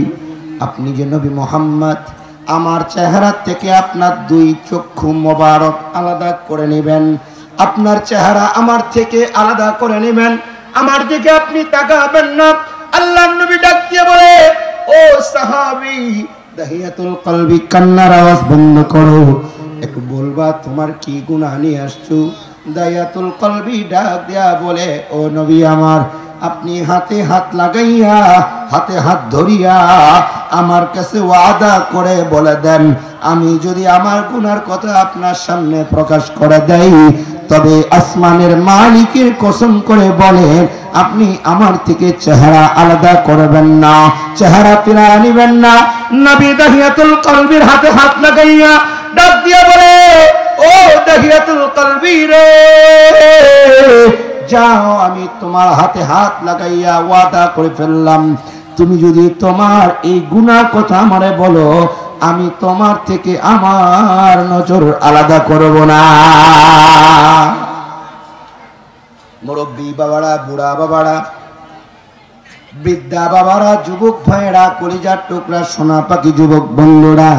আপনি যে নবী মুহাম্মদ, আমার চেহারা থেকে আপনার দুই চক্ষু মোবারক আলাদা করে নেবেন, আপনার চেহারা আমার থেকে আলাদা করে নেবেন, আমার দিকে আপনি তাকাবেন না। আল্লাহর নবী ডাক দিয়ে বলে, ও সাহাবী দাহিয়াতুল কলবি, কান্নার আওয়াজ বন্ধ করো, একটু বলবা তোমার কি গুনাহ নিয়ে আসছো? দাহিয়াতুল কলবি ডাক দিয়া বলে, ও নবী আমার, আপনি হাতে হাত লাগাইয়া, হাতে হাত ধরিয়া আমার কাছে ওয়াদা করে বলে দেন, আমি যদি আমার গুনার কথা আপনার সামনে প্রকাশ করে দেই, তবে আসমানের মালিকের কসম করে বলে আপনি আমার থেকে চেহারা আলাদা করবেন না, চেহারা ফিরা নিবেন না। নবী দাহিয়াতুল কলবির হাতে হাত লাগাইয়া ডাক দিয়া বলে, ও দাহিয়াতুল কলবি রে, যাও, আমি তোমার হাতে হাত লাগাইয়া ওয়াদা করে ফেললাম, তুমি যদি তোমার এই গুনার কথা আমারে বলো, আমি তোমার থেকে আমার নজর আলাদা করব না। মুরব্বী বাবারা, বুড়া বাবারা, বৃদ্ধা বাবারা, যুবক ভাইয়েরা, কলিজার টুকরা, সোনা পাখি যুবক বন্ধুরা,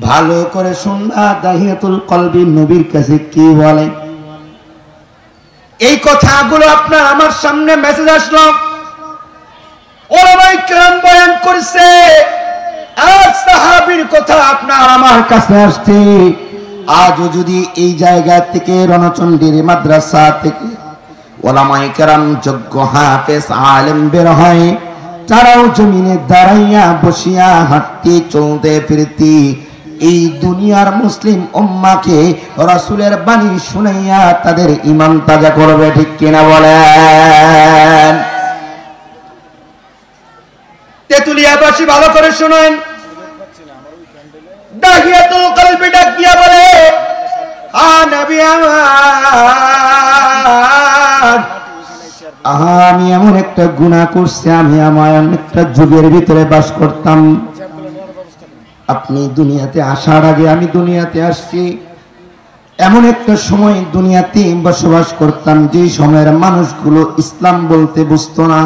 ভালো করে শুনবা দাহিয়াতুল কলবি নবীর কাছে কি বলে। এই কথাগুলো আপনার আমার সামনে মেসেজ আসলো, ওলামায়ে কেরাম বয়ান করছে, আর সাহাবীর কথা আপনার আমার কাছে আসছে। আজও যদি এই জায়গা থেকে রণচণ্ডীর মাদ্রাসা থেকে ওলামায়ে কেরাম যোগ্য হাফেজ আলেম বের হয়, তারাও জমিনে দাঁড়াইয়া বসিয়া হাঁটতে চলতে ফিরতে এই দুনিয়ার মুসলিম উম্মাকে রাসূলের বাণী শুনাইয়া তাদের ঈমান তাজা করবে, ঠিক কিনা বলেন? তেতুলিয়াবাসী ভালো করে শুনেন, দাহিয়াতুল কলবি ডাক দিয়া বলে, আ নবী আমার, আমি এমন একটা গুনাহ করছি, আমি আমার একটা যুগের ভিতরে বাস করতাম। আপনি দুনিয়াতে আসার আগে আমি দুনিয়াতে আসছি, এমন একটা সময় দুনিয়াতে বসবাস করতাম যে সময়ের মানুষগুলো ইসলাম বলতে বুঝতো না,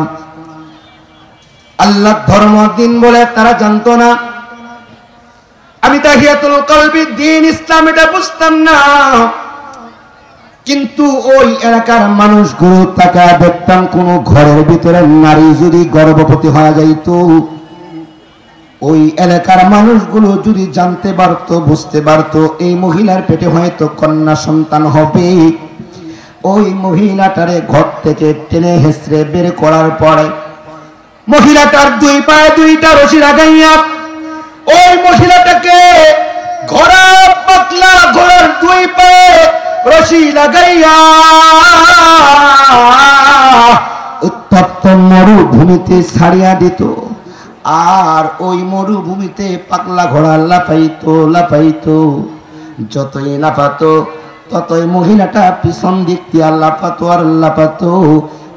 আল্লাহ ধর্ম দিন বলে তারা জানতো না। আমি দাহিয়াতুল কলবি দিন ইসলাম এটা বুঝতাম না, কিন্তু ওই এলাকার মানুষগুলো তাকে দেখতাম, কোন ঘরের ভিতরে নারী যদি গর্ভবতী হয়ে যাইত, ওই এলাকার মানুষগুলো যদি জানতে পারতো, বুঝতে পারতো এই মহিলার পেটে হয়তো কন্যা সন্তান হবে, ওই মহিলাটারে ঘর থেকে টেনে হেঁচড়ে বের করার পরে মহিলাটার দুই পায়ে দুইটা রশি লাগাইয়া ওই মহিলাটাকে ঘোড়া পাতলা ঘোড়ার দুই পায়ে রশি লাগাইয়া উত্তপ্ত মরুভূমিতে ছাড়িয়া দিত। আর ওই মরুভূমিতে পাগলা ঘোড়া লাফাইতো লাফাইতো, যতই লাফাতো ততই মহিলাটা পিছন দিক দিয়া লাফাতো আর লাফাতো।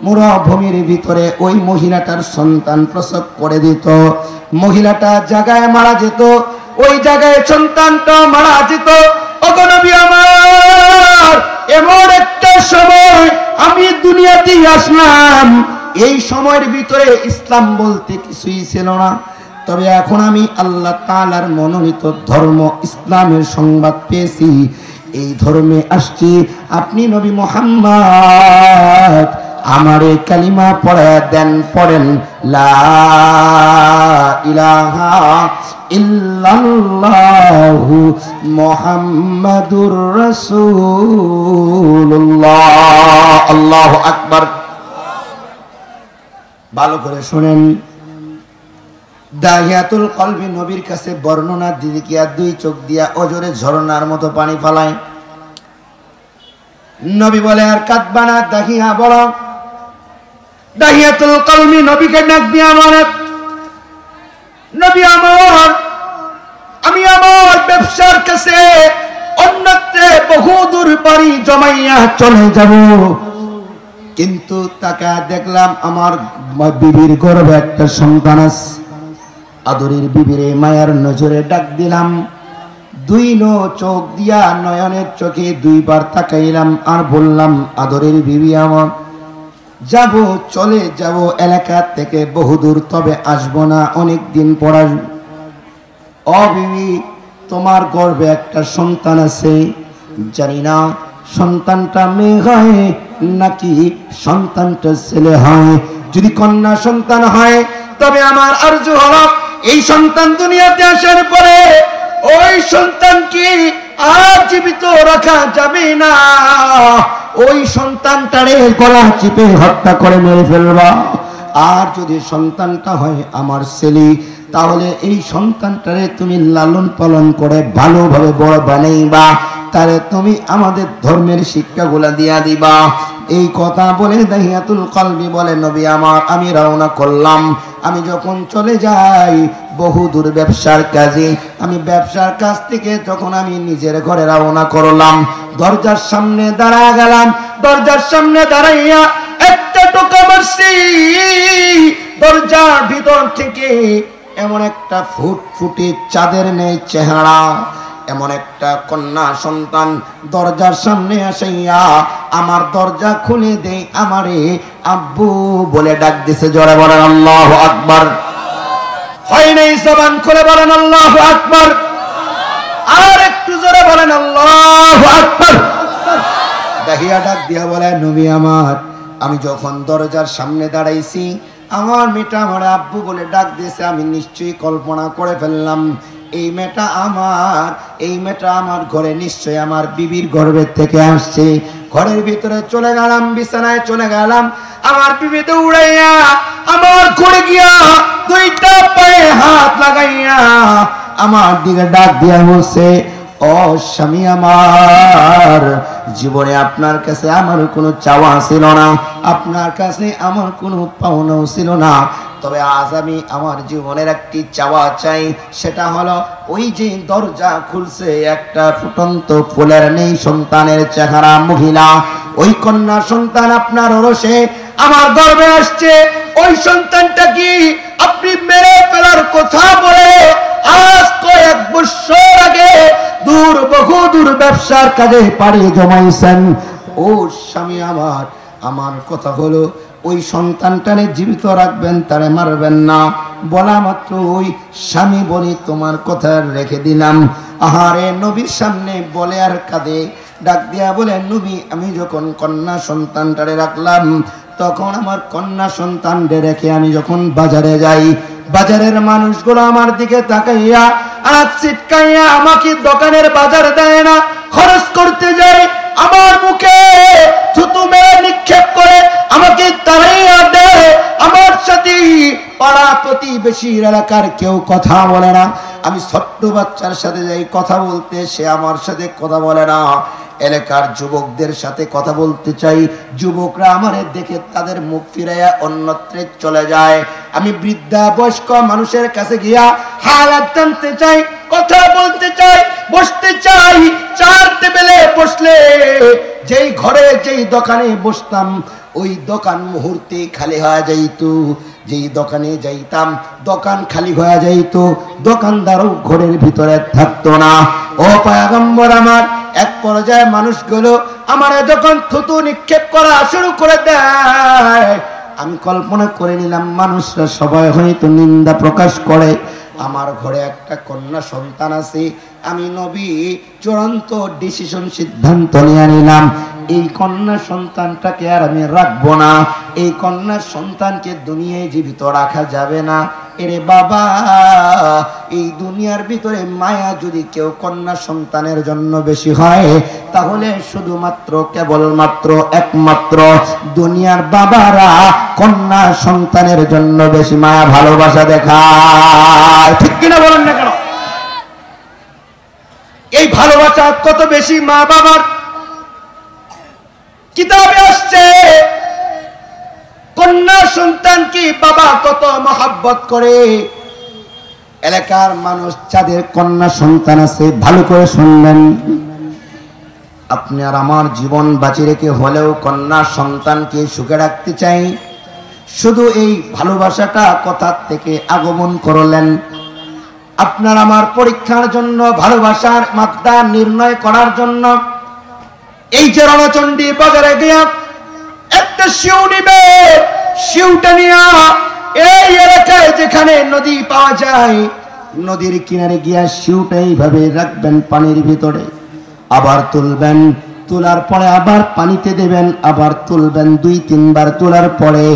মরুভূমির ভিতরে ওই মহিলাটার সন্তান প্রসব করে দিত, মহিলাটা জায়গায় মারা যেত, ওই জায়গায় সন্তানটা মারা যেত। ওগো নবী আমার, এমন একটা সময় আমি দুনিয়াতে আসলাম, এই সময়ের ভিতরে ইসলাম বলতে কিছুই ছিল না, তবে এখন আমি আল্লাহ তাআলার মনোনীত ধর্ম ইসলামের সংবাদ পেয়েছি, এই ধর্মে আসছি। আপনি নবী মুহাম্মদ আমারে কালিমা পড়া দেন, পড়েন লা ইলাহা ইল্লাল্লাহু মুহাম্মাদুর রাসূলুল্লাহ। আল্লাহু আকবার। ভালো করে শুনেন, দাহিয়াতুল কলবি নবীর কাছে বর্ণনা দিতে গিয়া দুই চোখ দিয়া অজরে ঝরনার মতো পানি ফালায়। নবী বলে, আর কাঁদবা না। দাহিয়া বড় দাহিয়াতুল কলবি নবীকে ডাক দিয়া বলে, নবী আমার, আমি আমার ব্যবসার কাছে অন্যত্রে বহুদূর বাড়ি জমাইয়া চলে যাব, কিন্তু তাকে দেখলাম আমার বিবির গর্ভে একটা সন্তান আছে। আদরের বিবিরে মায়ার নজরে ডাক দিলাম, দুই চোখ দিয়া নয়নের চোখে দুইবার তাকাইলাম আর বললাম, আদরের বিবি আমার, যাব, চলে যাব এলাকা থেকে বহুদূর, তবে আসবো না, অনেক দিন পর আসবো। ও বিবি, তোমার গর্ভে একটা সন্তান আছে, জানি না সন্তানটা মেয়ে হয় নাকি সন্তানটা ছেলে হয়। যদি কন্যা সন্তান হয় তবে আমার আরজু হলো এই সন্তান দুনিয়াতে আসার পরে ওই সন্তানকে আর জীবিত রাখা যাবে না, ওই সন্তানটারে গলা চিপে হত্যা করে মেরে ফেলবা। আর যদি সন্তানটা হয় আমার ছেলে, তাহলে এই সন্তানটারে তুমি লালন পালন করে ভালোভাবে বড় বানাইবা, তারে তুমি আমাদের ধর্মের শিক্ষাগুলা দিয়া দিবা। এই কথা বলে দাহিয়াতুল কলবি বলে, নবী আমার, আমি রওনা করলাম। আমি যখন চলে যাই বহুদূর ব্যবসার কাজে, আমি ব্যবসার কাজ থেকে যখন আমি নিজের ঘরে রওনা করলাম, দরজার সামনে দাঁড়া গেলাম। দরজার সামনে দাঁড়াইয়া একটা টোকা মারছি, দরজার ভিতর থেকে এমন একটা ফুটফুটে চাঁদের নেই চেহারা, এমন একটা কন্যা সন্তান দরজার সামনে আসিয়া আমার দরজা খুলে দেয়, আমারে আব্বু বলে ডাক দিছে। জোরে বলেন আল্লাহু আকবার। হয় নাই জবান খুলে বলেন আল্লাহু আকবার। আর একটু জোরে বলেন আল্লাহু আকবার। দেখিয়া ডাক দিয়া বলে, নবী আমার, আমি যখন দরজার সামনে দাঁড়াইছি আমার মেয়েটা আমার আব্বু বলে ডাক দিয়েছে, আমি নিশ্চয়ই কল্পনা করে ফেললাম এই মেয়েটা আমার ঘরে নিশ্চয়ই আমার বিবির গর্ভের থেকে আসছে। ঘরের ভিতরে চলে গেলাম, বিছানায় চলে গেলাম, আমার বিবি দৌড়াইয়া আমার ঘরে গিয়া দুইটা পায়ে হাত লাগাইয়া আমার দিকে ডাক দিয়া বলছে, ও স্বামী আমার, জীবনে আপনার কাছে আমার কোনো চাওয়া ছিল না, আপনার কাছে আমার কোনো পাওনাও ছিল না, তবে আজ আমি আমার জীবনের একটি চাওয়া চাই, সেটা হলো ওই যে দরজা খুলছে একটা ফুটন্ত ফুলের নেই সন্তানের চেহারা মহিলা, ওই কন্যা সন্তান আপনার ওরসে আমার গর্ভে আসছে, ওই সন্তানটা কি আপনি মেরে ফেলার কথা বলে আজ কয়েক বছর আগে বহু দূর ব্যবসার কাজে পাড়ি জমাইছেন। ও স্বামী আমার কথা হলো ওই সন্তানটারে জীবিত রাখবেন, তারে মারবেন না। বলা মাত্র ওই স্বামী বলি, তোমার কথা রেখে দিলাম। আহারে নবীর সামনে বলে আর কাঁদে, ডাক দিয়া বলে, নবী আমি যখন কন্যা সন্তানটারে রাখলাম, তখন আমার কন্যা সন্তানকে রেখে আমি যখন বাজারে যাই, বাজারের মানুষগুলো আমার দিকে তাকাইয়া আর চিৎকাইয়া আমাকে দোকানের বাজার দেয় না, খরচ করতে যায় আমার মুখে থুতু মেরে নিক্ষেপ করে আমাকে তাড়াইয়া দেয়। আমার সাথে পাড়া প্রতিবেশীর এলাকার কেউ কথা বলে না, আমি ছোট্ট বাচ্চার সাথে যাই কথা বলতে, সে আমার সাথে কথা বলে না। এলাকার যুবকদের সাথে কথা বলতে চাই, যুবকরা আমারে দেখে তাদের মুখ ফিরাইয়া অন্যত্রে চলে যায়। আমি বৃদ্ধা বয়স্ক মানুষের কাছে গিয়া হালাত জানতে চাই, কথা বলতে চাই, বসতে চাই। চার টেবিলে বসলে যেই ঘরে যেই দোকানে বসতাম ওই দোকান মুহূর্তে খালি হয়ে যাইতো, যেই দোকানে যাইতাম দোকান খালি হয়ে যাইতো, দোকানদারও ঘরের ভিতরে থাকতো না। ও পয়গম্বর আমার, এক পর্যায়ে মানুষগুলো আমার যখন থুতু নিক্ষেপ করা শুরু করে দেয়, আমি কল্পনা করে নিলাম মানুষরা সবাই হয়তো নিন্দা প্রকাশ করে। আমার ঘরে একটা কন্যা সন্তান আছে, আমি নবী চূড়ান্ত ডিসিশন সিদ্ধান্ত নিয়ে নিলাম, এই কন্যা সন্তানটাকে আর আমি রাখবো না, এই কন্যা সন্তানকে দুনিয়ায় জীবিত রাখা যাবে না। এরে বাবা, এই দুনিয়ার ভিতরে মায়া যদি কেউ কন্যা সন্তানের জন্য বেশি হয়, তাহলে শুধুমাত্র কেবলমাত্র একমাত্র দুনিয়ার বাবারা কন্যা সন্তানের জন্য বেশি মায়া ভালোবাসা দেখায়। ঠিক কিনা বলেন না কেন? এই ভালোবাসা কত বেশি মা বাবার, কিতাবে আসছে কন্যা সন্তানকে বাবা কত মহব্বত করে। এলাকার মানুষ যাদের কন্যা সন্তান আছে ভালো করে শুনবেন, আপনি আর আমার জীবন বাঁচিয়ে রেখে হলেও কন্যা সন্তানকে সুখে রাখতে চাই। শুধু এই ভালোবাসাটা কোথার থেকে আগমন করলেন? আপনার আমার পরীক্ষার জন্য, ভালোবাসার মাত্রা নির্ণয় করার জন্য এই যে রণচণ্ডী বাজারে গিয়া একটা শিউ নিবে, শিউটা নিয়া এই এলাকায় যেখানে নদী পাওয়া যায় নদীর কিনারে গিয়া শিউটা এইভাবে রাখবেন পানির ভিতরে, আবার তুলবেন, তোলার পরে আবার পানিতে দেবেন, আবার তুলবেন, 2-3 বার তোলার পরে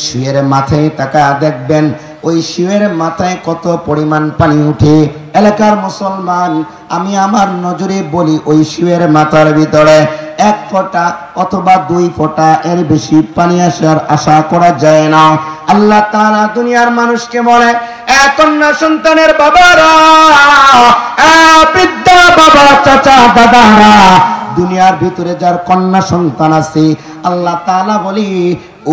শিউয়ের মাথায় তাকা দেখবেন ওই শিউয়ের মাথায় কত পরিমাণ পানি উঠে। এলাকার মুসলমান, আমি আমার নজরে বলি ওই শিউয়ের মাথার ভিতরে 1 ফোঁটা অথবা 2 ফোঁটা এর বেশি পানি আসার আশা করা যায় না। আল্লাহ তাআলা দুনিয়ার মানুষকে বলে, কন্যা সন্তানের বাবারা, বৃদ্ধা বাবা, চাচা, দাদারা, দুনিয়ার ভিতরে যার কন্যা সন্তান আছে, আল্লাহ তাআলা বলি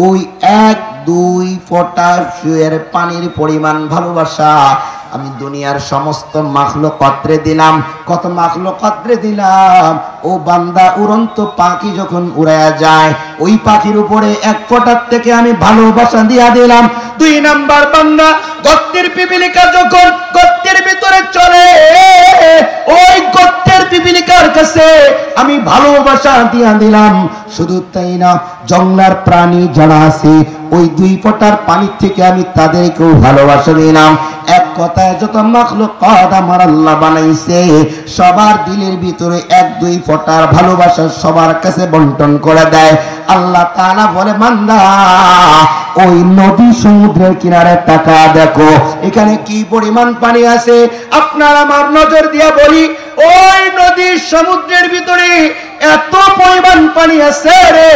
ওই 1-2 ফোঁটা শিউয়ের পানির পরিমাণ ভালোবাসা আমি দুনিয়ার সমস্ত মাখলুকাতরে দিলাম। কত মাখলুকাতরে দিলাম। ও বান্দা, উড়ন্ত পাখি যখন উড়ায়া যায়, ওই পাখির উপরে এক ফোঁটার থেকে আমি ভালোবাসা দিয়া দিলাম। 2 নাম্বার বান্দা, গর্তের পিপিলিকা যখন গর্তের ভিতরে চলে, ওই গর্তের পিপিলিকার কাছে আমি ভালোবাসা দিয়া দিলাম। শুধু তাই না, জঙ্গলার প্রাণী যারা আছে, ওই 2 ফোঁটার পানি থেকে আমি তাদেরকেও ভালোবাসা দিলাম। এক কথায় যত মাখলুকাত আমার আল্লাহ বানাইছে, সবার দিলের ভিতরে 1-2 ফোঁটার ভালোবাসা সবার কাছে বন্টন করে দেয়। আল্লাহ তাআলা বলে, বান্দা ওই নদী সমুদ্রের কিনারে তাকা, দেখো এখানে কি পরিমাণ পানি আছে। আপনার আমার নজর দিয়া বলি, ওই নদী সমুদ্রের ভিতরে এত পরিমাণ পানি আছে রে,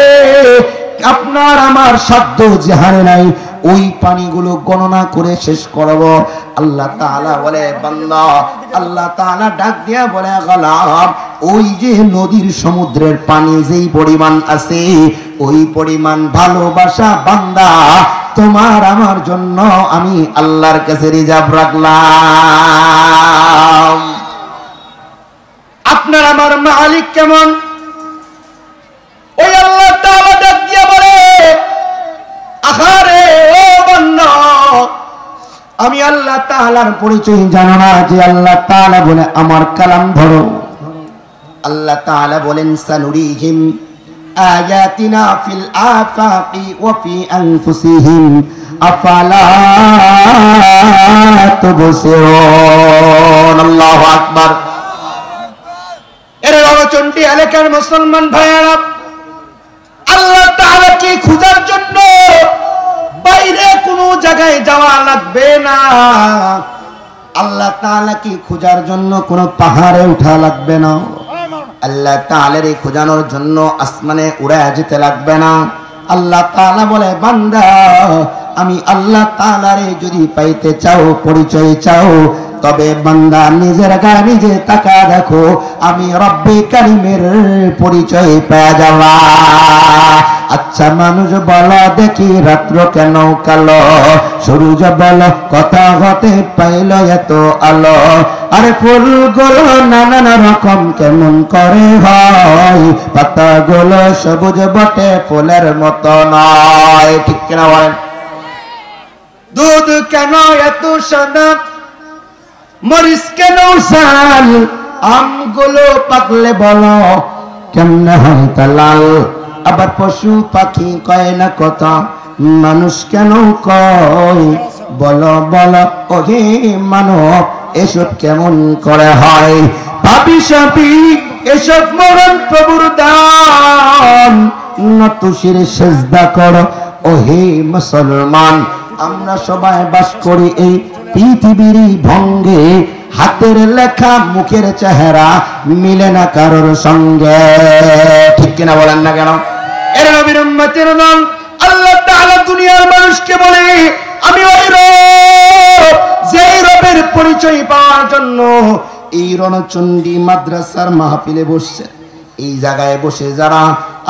আপনার আমার সাধ্য জাহানে নাই ওই পানিগুলো গণনা করে শেষ করব। আল্লাহ তাআলা বলে, বান্দা, আল্লাহ তাআলা ডাক দিয়া বলে, গোলাম ওই যে নদীর সমুদ্রের পানি যেই পরিমাণ আছে, ওই পরিমাণ ভালোবাসা বান্দা তোমার আমার জন্য আমি আল্লাহর কাছে রিজার্ভ রাখলাম। আপনার আমার মালিক কেমন? ওই আল্লাহ তাআলা ডাক দিয়া বলে, আহারে ও বান্দা, আমি আল্লাহ তাআলার পরিচয় জানো না? যে আল্লাহ তাআলা বলে, আমার কালাম ধরো। আল্লাহ তাআলা বলেন, সানুরিহিম আয়াতিনা ফিল আফাকি ওয়া ফি আনফুসিহিম আফালা তুবসিরুন। আল্লাহু আকবার। এর রণচণ্ডী এলাকার মুসলমান ভাইয়েরা, আল্লাহ তাআলা কি খোঁজার জন্য বাইরে কোনো জায়গায় যাওয়া লাগবে না। আল্লাহ তাআলা কি খোঁজার জন্য কোনো পাহাড়ে উঠা লাগবে না। আল্লাহ তাআলার এই খোঁজানোর জন্য আসমানে উড়ে যেতে লাগবে না। আল্লাহ তাআলা বলে, বান্দা আমি আল্লাহ তাআলারে যদি পাইতে চাও, পরিচয় চাও, তবে বান্দা নিজের গায়ে নিজে তাকা দেখো, আমি রব্বে কারিমের পরিচয় পেয়ে যাবা। আচ্ছা মানুষ বলো দেখি, রাত্র কেন কালো? সূর্য বলো কথা হতে পাইল এত আলো? আরে ফুলগুলো নানান রকম কেমন করে হয়? পাতাগুলো সবুজ বটে, ফুলের মতো নয়। ঠিক কিনা বলেন? দুধ কেন এত সাদা? মরিচ কেন শাল? আমগুলো পাকলে বলো কেমনে হয় তা লাল? আবার পশু পাখি কয় না কথা, মানুষ কেন কয়? বলো বলো ওহে মানব, এসব কেমন করে হয়? পাপী সাপী এসব মরণ প্রভুর দান, নত শিরে সেজদা করো ওহে মুসলমান। আমরা সবাই বাস করি এই পৃথিবীর ভঙ্গে, হাতের লেখা মুখের চেহারা মিলে না কারোর সঙ্গে। ঠিক কিনা বলেন না কেন? এর নবীর উম্মতের নাম আল্লাহ তাআলা দুনিয়ার মানুষকে বলে, আমি ওই রব, যেই রবের পরিচয় পাওয়ার জন্য এই রণচণ্ডী মাদ্রাসার মাহফিলে বসছে। এই জায়গায় বসে যারা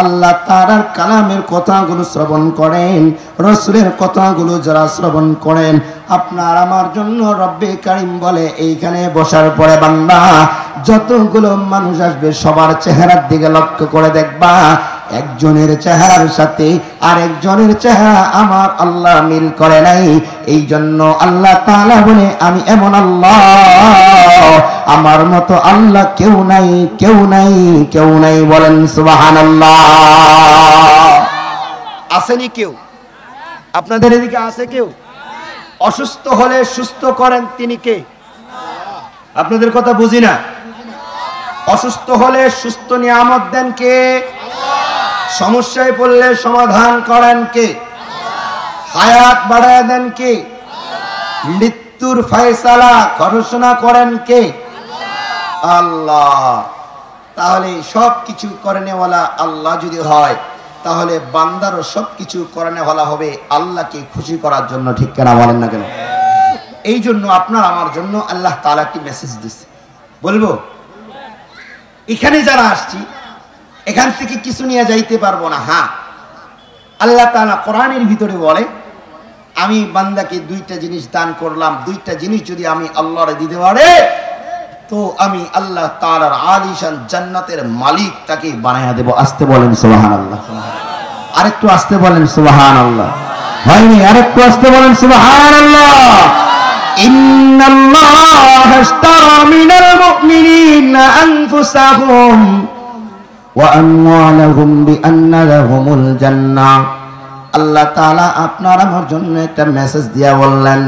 আল্লাহ তাআলার কালামের কথাগুলো শ্রবণ করেন, রাসূলের কথাগুলো যারা শ্রবণ করেন, আপনার আমার জন্য রব্বে কারীম বলে, এইখানে বসার পরে বান্দা যতগুলো মানুষ আসবে সবার চেহারার দিকে লক্ষ্য করে দেখবা, একজনের চেহারার সাথে আরেকজনের চেহারা আমার আল্লাহ মিল করে নাই। এই জন্য আল্লাহ তাআলা বলে, আমি এমন আল্লাহ, আমার মতো আল্লাহ কেউ নাই, কেউ নাই, কেউ নাই। বলেন সুবহানাল্লাহ। আসেনি কেউ? আপনাদের এদিকে আছে কেউ? অসুস্থ হলে সুস্থ করেন তিনি কে? আপনাদের কথা বুঝি না। অসুস্থ হলে সুস্থ নিয়ামত দেন কে? সমস্যায় পড়লে সমাধান করেন কে? হায়াত বাড়ায় দেন কে? মৃত্যুর ফয়সালা ঘোষণা করেন কে? আল্লাহ। তাহলে সব কিছু করেনেওয়ালা আল্লাহ যদি হয়, তাহলে বান্দারও সব কিছু করেনেওয়ালা হবে আল্লাহকে খুশি করার জন্য। ঠিক কেনা বলেন না কেন? এই জন্য আপনার আমার জন্য আল্লাহ তাআলা একটি মেসেজ দিচ্ছে, বলবো এখানে যারা আসছি এখান থেকে কিছু নিয়ে যাইতে পারবো না। হ্যাঁ, আল্লাহ তাআলা কোরআনের ভিতরে বলে, আমি বান্দাকে দুইটা জিনিস দান করলাম, দুইটা জিনিস যদি আমি আল্লাহরে দিতে পারে তো আমি আল্লাহ তাআলার আলিশান জান্নাতের মালিক তাকে বানায়া দেব। আসতে বলেন সুবহানাল্লাহ। আরেকটু আসতে বলেন সুবহানাল্লাহ। হয়নি? আরেকটু আসতে বলেন সুবহানাল্লাহ। ইন্নাল্লাহা আশতারা মিনাল মুমিনিনা আনফুসাহুম ওয়া আমওয়ালাহুম বিআন্না লাহুমুল জান্নাহ। আল্লাহ তাআলা আপনার আমার জন্য একটা মেসেজ দিয়া বললেন,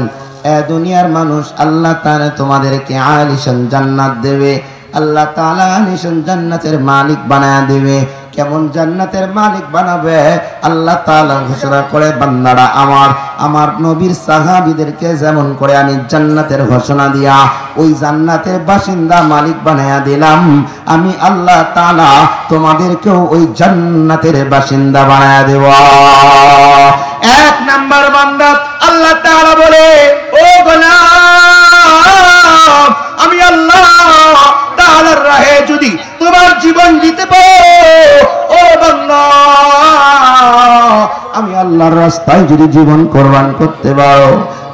এ দুনিয়ার মানুষ, আল্লাহ তাআলা তোমাদেরকে আলিশান জান্নাত দেবে। আল্লাহ তাআলা আলিশান জান্নাতের মালিক বানায়া দেবে। কেমন জান্নাতের মালিক বানাবে? আল্লাহ তাআলা ঘোষণা করে, বান্দারা আমার নবীর সাহাবীদেরকে যেমন করে আমি জান্নাতের ঘোষণা দিয়া ওই জান্নাতের বাসিন্দা মালিক বানায়া দিলাম, আমি আল্লাহ তাআলা তোমাদেরকেও ওই জান্নাতের বাসিন্দা বানায়া দেব। এক নাম্বার বান্দা আল্লাহ তাআলা বলে, ও গোলাম, আমি আল্লাহ তাআলার রাহে যদি তোমার জীবন দিতে পারো, ও বান্দা, আমি আল্লাহর রাস্তায় যদি জীবন কোরবান করতে পারো,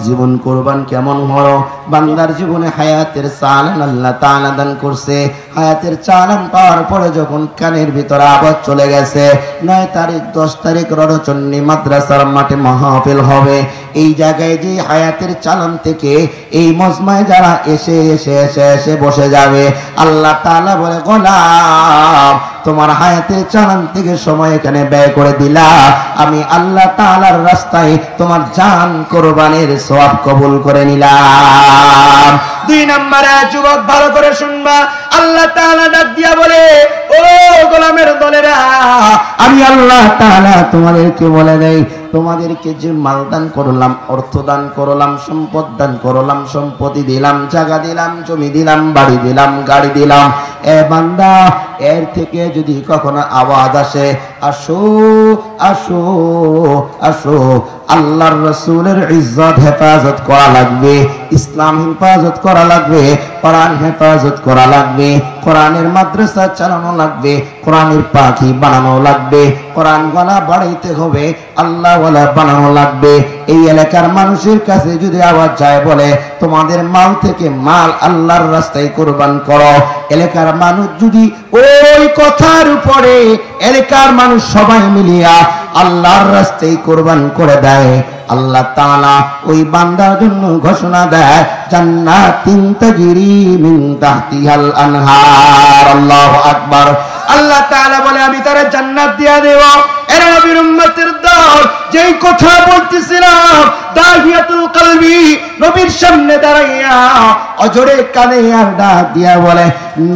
জীবন কোরবান কেমন হলো? বান্দার জীবনে হায়াতের চালান আল্লাহ তাআলা দান করছে। হায়াতের চালান পাওয়ার পরে যখন কানের ভিতরে আবার চলে গেছে, 9 তারিখ 10 তারিখ রণচণ্ডী মাদ্রাসার মাঠে মাহফিল হবে, এই জায়গায় যে হায়াতের চালান থেকে এই মজমায় যারা এসে এসে এসে এসে বসে যাবে, আল্লাহ তাআলা বলে, গোলাম, তোমার হায়াতের চালান থেকে সময় এখানে ব্যয় করে দিলা, আমি আল্লাহ তাআলার রাস্তায় তোমার জান কোরবানির সওয়াব কবুল করে নিলাম। 2 নম্বরে যুবক ভালো করে শুনবা, আল্লাহ তাআলা ডাক দিয়া বলে, ও গোলামের দলেরা, আমি আল্লাহ তাআলা তোমাদেরকে বলে দেই, তোমাদেরকে যে মাল দান করলাম, অর্থ দান করলাম, সম্পদ দান করলাম, সম্পত্তি দিলাম, জায়গা দিলাম, জমি দিলাম, বাড়ি দিলাম, গাড়ি দিলাম, এ বান্দা, এর থেকে যদি কখনো আওয়াজ আসে, আসো আসো আসো, আল্লাহর রাসূলের ইজ্জত হেফাজত করা লাগবে, ইসলাম হেফাজত করা লাগবে, কোরআন হেফাজত করা লাগবে, কোরআনের মাদ্রাসা চালানো লাগবে, কোরআনের পাখি বানানো লাগবে, কোরআন ওয়ালা বাড়াইতে হবে, আল্লাহ ওয়ালা বানানো লাগবে। এই এলাকার মানুষের কাছে যদি আওয়াজ যায়, বলে তোমাদের মাল থেকে মাল আল্লাহর রাস্তায় কোরবান করো, এলাকার মানুষ যদি ওই কথার উপরে এলাকার মানুষ সবাই মিলিয়া আল্লাহর রাস্তায় কোরবান করে দেয়, আল্লাহ তাআলা ওই বান্দার জন্য ঘোষণা দেয়, জান্নাতিন তাজরি মিন তাহতিহাল আনহার। আল্লাহু আকবার। আল্লাহ তাআলা বলে, আমি তারে জান্নাত দিয়া দেব। এরা নবীর উম্মতের দল, যেই কথা বলতেছিলাম, দাহিয়াতুল কলবি নবীর সামনে দাঁড়াইয়া অজরে কানে আর ডাক দিয়া বলে,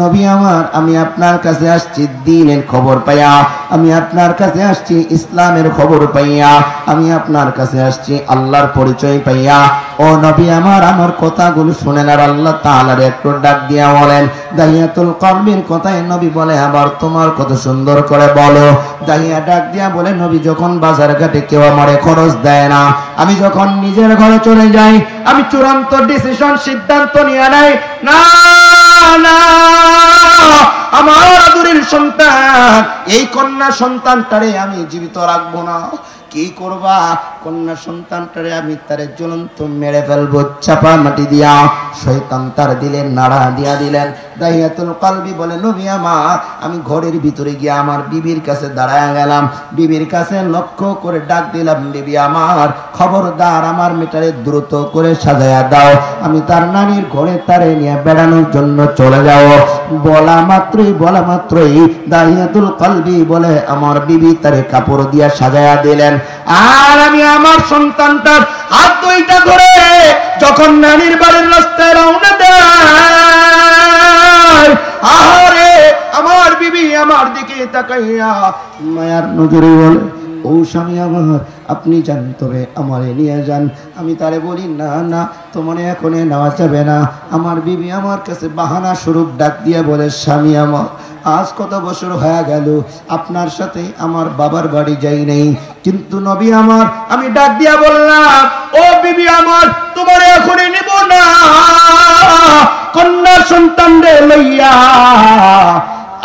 নবী আমার, আমি আপনার কাছে আসছি দ্বীনের খবর পাইয়া, আমি আপনার কাছে আসছি ইসলামের খবর পাইয়া, আমি আপনার কাছে আসছি আল্লাহর পরিচয় পাইয়া। ও নবী আমার কথাগুলো শুনেন। আর আল্লাহ তাআলার একটু ডাক দিয়া বলেন, দাহিয়াতুল কলবির কথায় নবী বলে, আবার তোমার কত সুন্দর করে বলো। দাহিয়া ডাক দিয়া বলে, নবী, যখন বাজার ঘাটে কেউ আমারে খরচ দেয় না, আমি যখন নিজের ঘরে চলে যাই, আমি চূড়ান্ত ডিসিশন সিদ্ধান্ত নিয়ে নাই, না না, আমার আদরের সন্তান, এই কন্যা সন্তানটারে আমি জীবিত রাখবো না। কি করবা? কন্যা সন্তানটারে আমি তারে জ্বলন্ত মেরে ফেলবো চাপা মাটি দিয়া। শয়তান তার দিলেন নাড়া দিয়া দিলেন। দাহিয়াতুল কলবি বলে, নবী আমার, আমি ঘরের ভিতরে গিয়ে আমার বিবির কাছে দাঁড়ায় গেলাম, বিবির কাছে লক্ষ্য করে ডাক দিলাম, বিবি আমার, খবরদার আমার মেটারে দ্রুত করে সাজায়া দাও, আমি তার নানির ঘরে তারে নিয়ে বেড়ানোর জন্য চলে যাও। বলা মাত্রই দাহিয়াতুল কলবি বলে, আমার বিবি তারে কাপড় দিয়া সাজায়া দিলেন। আর আমি আমার সন্তানটার হাত দুইটা ধরে যখন নানির বাড়ির রাস্তায় রওনা দেয়, আহারে আমার বিবি আমার দিকে তাকাইয়া মায়ার নজরে বলে, ও স্বামী আমার, আপনি যান, তবে আমারে নিয়ে যান। আমি তারে বলি, না না, তোমার এখন নেওয়া যাবে না। আমার বিবি আমার কাছে বাহানা স্বরূপ ডাক দিয়ে বলে, স্বামী আমার, আজ কত বছর হয়ে গেল আপনার সাথে আমার বাবার বাড়ি যাই নেই, কিন্তু নবী আমার, আমি ডাক দিয়া বললাম, ও বিবি আমার, তোমার এখনই নিব না, কন্যা সন্তান রে লইয়া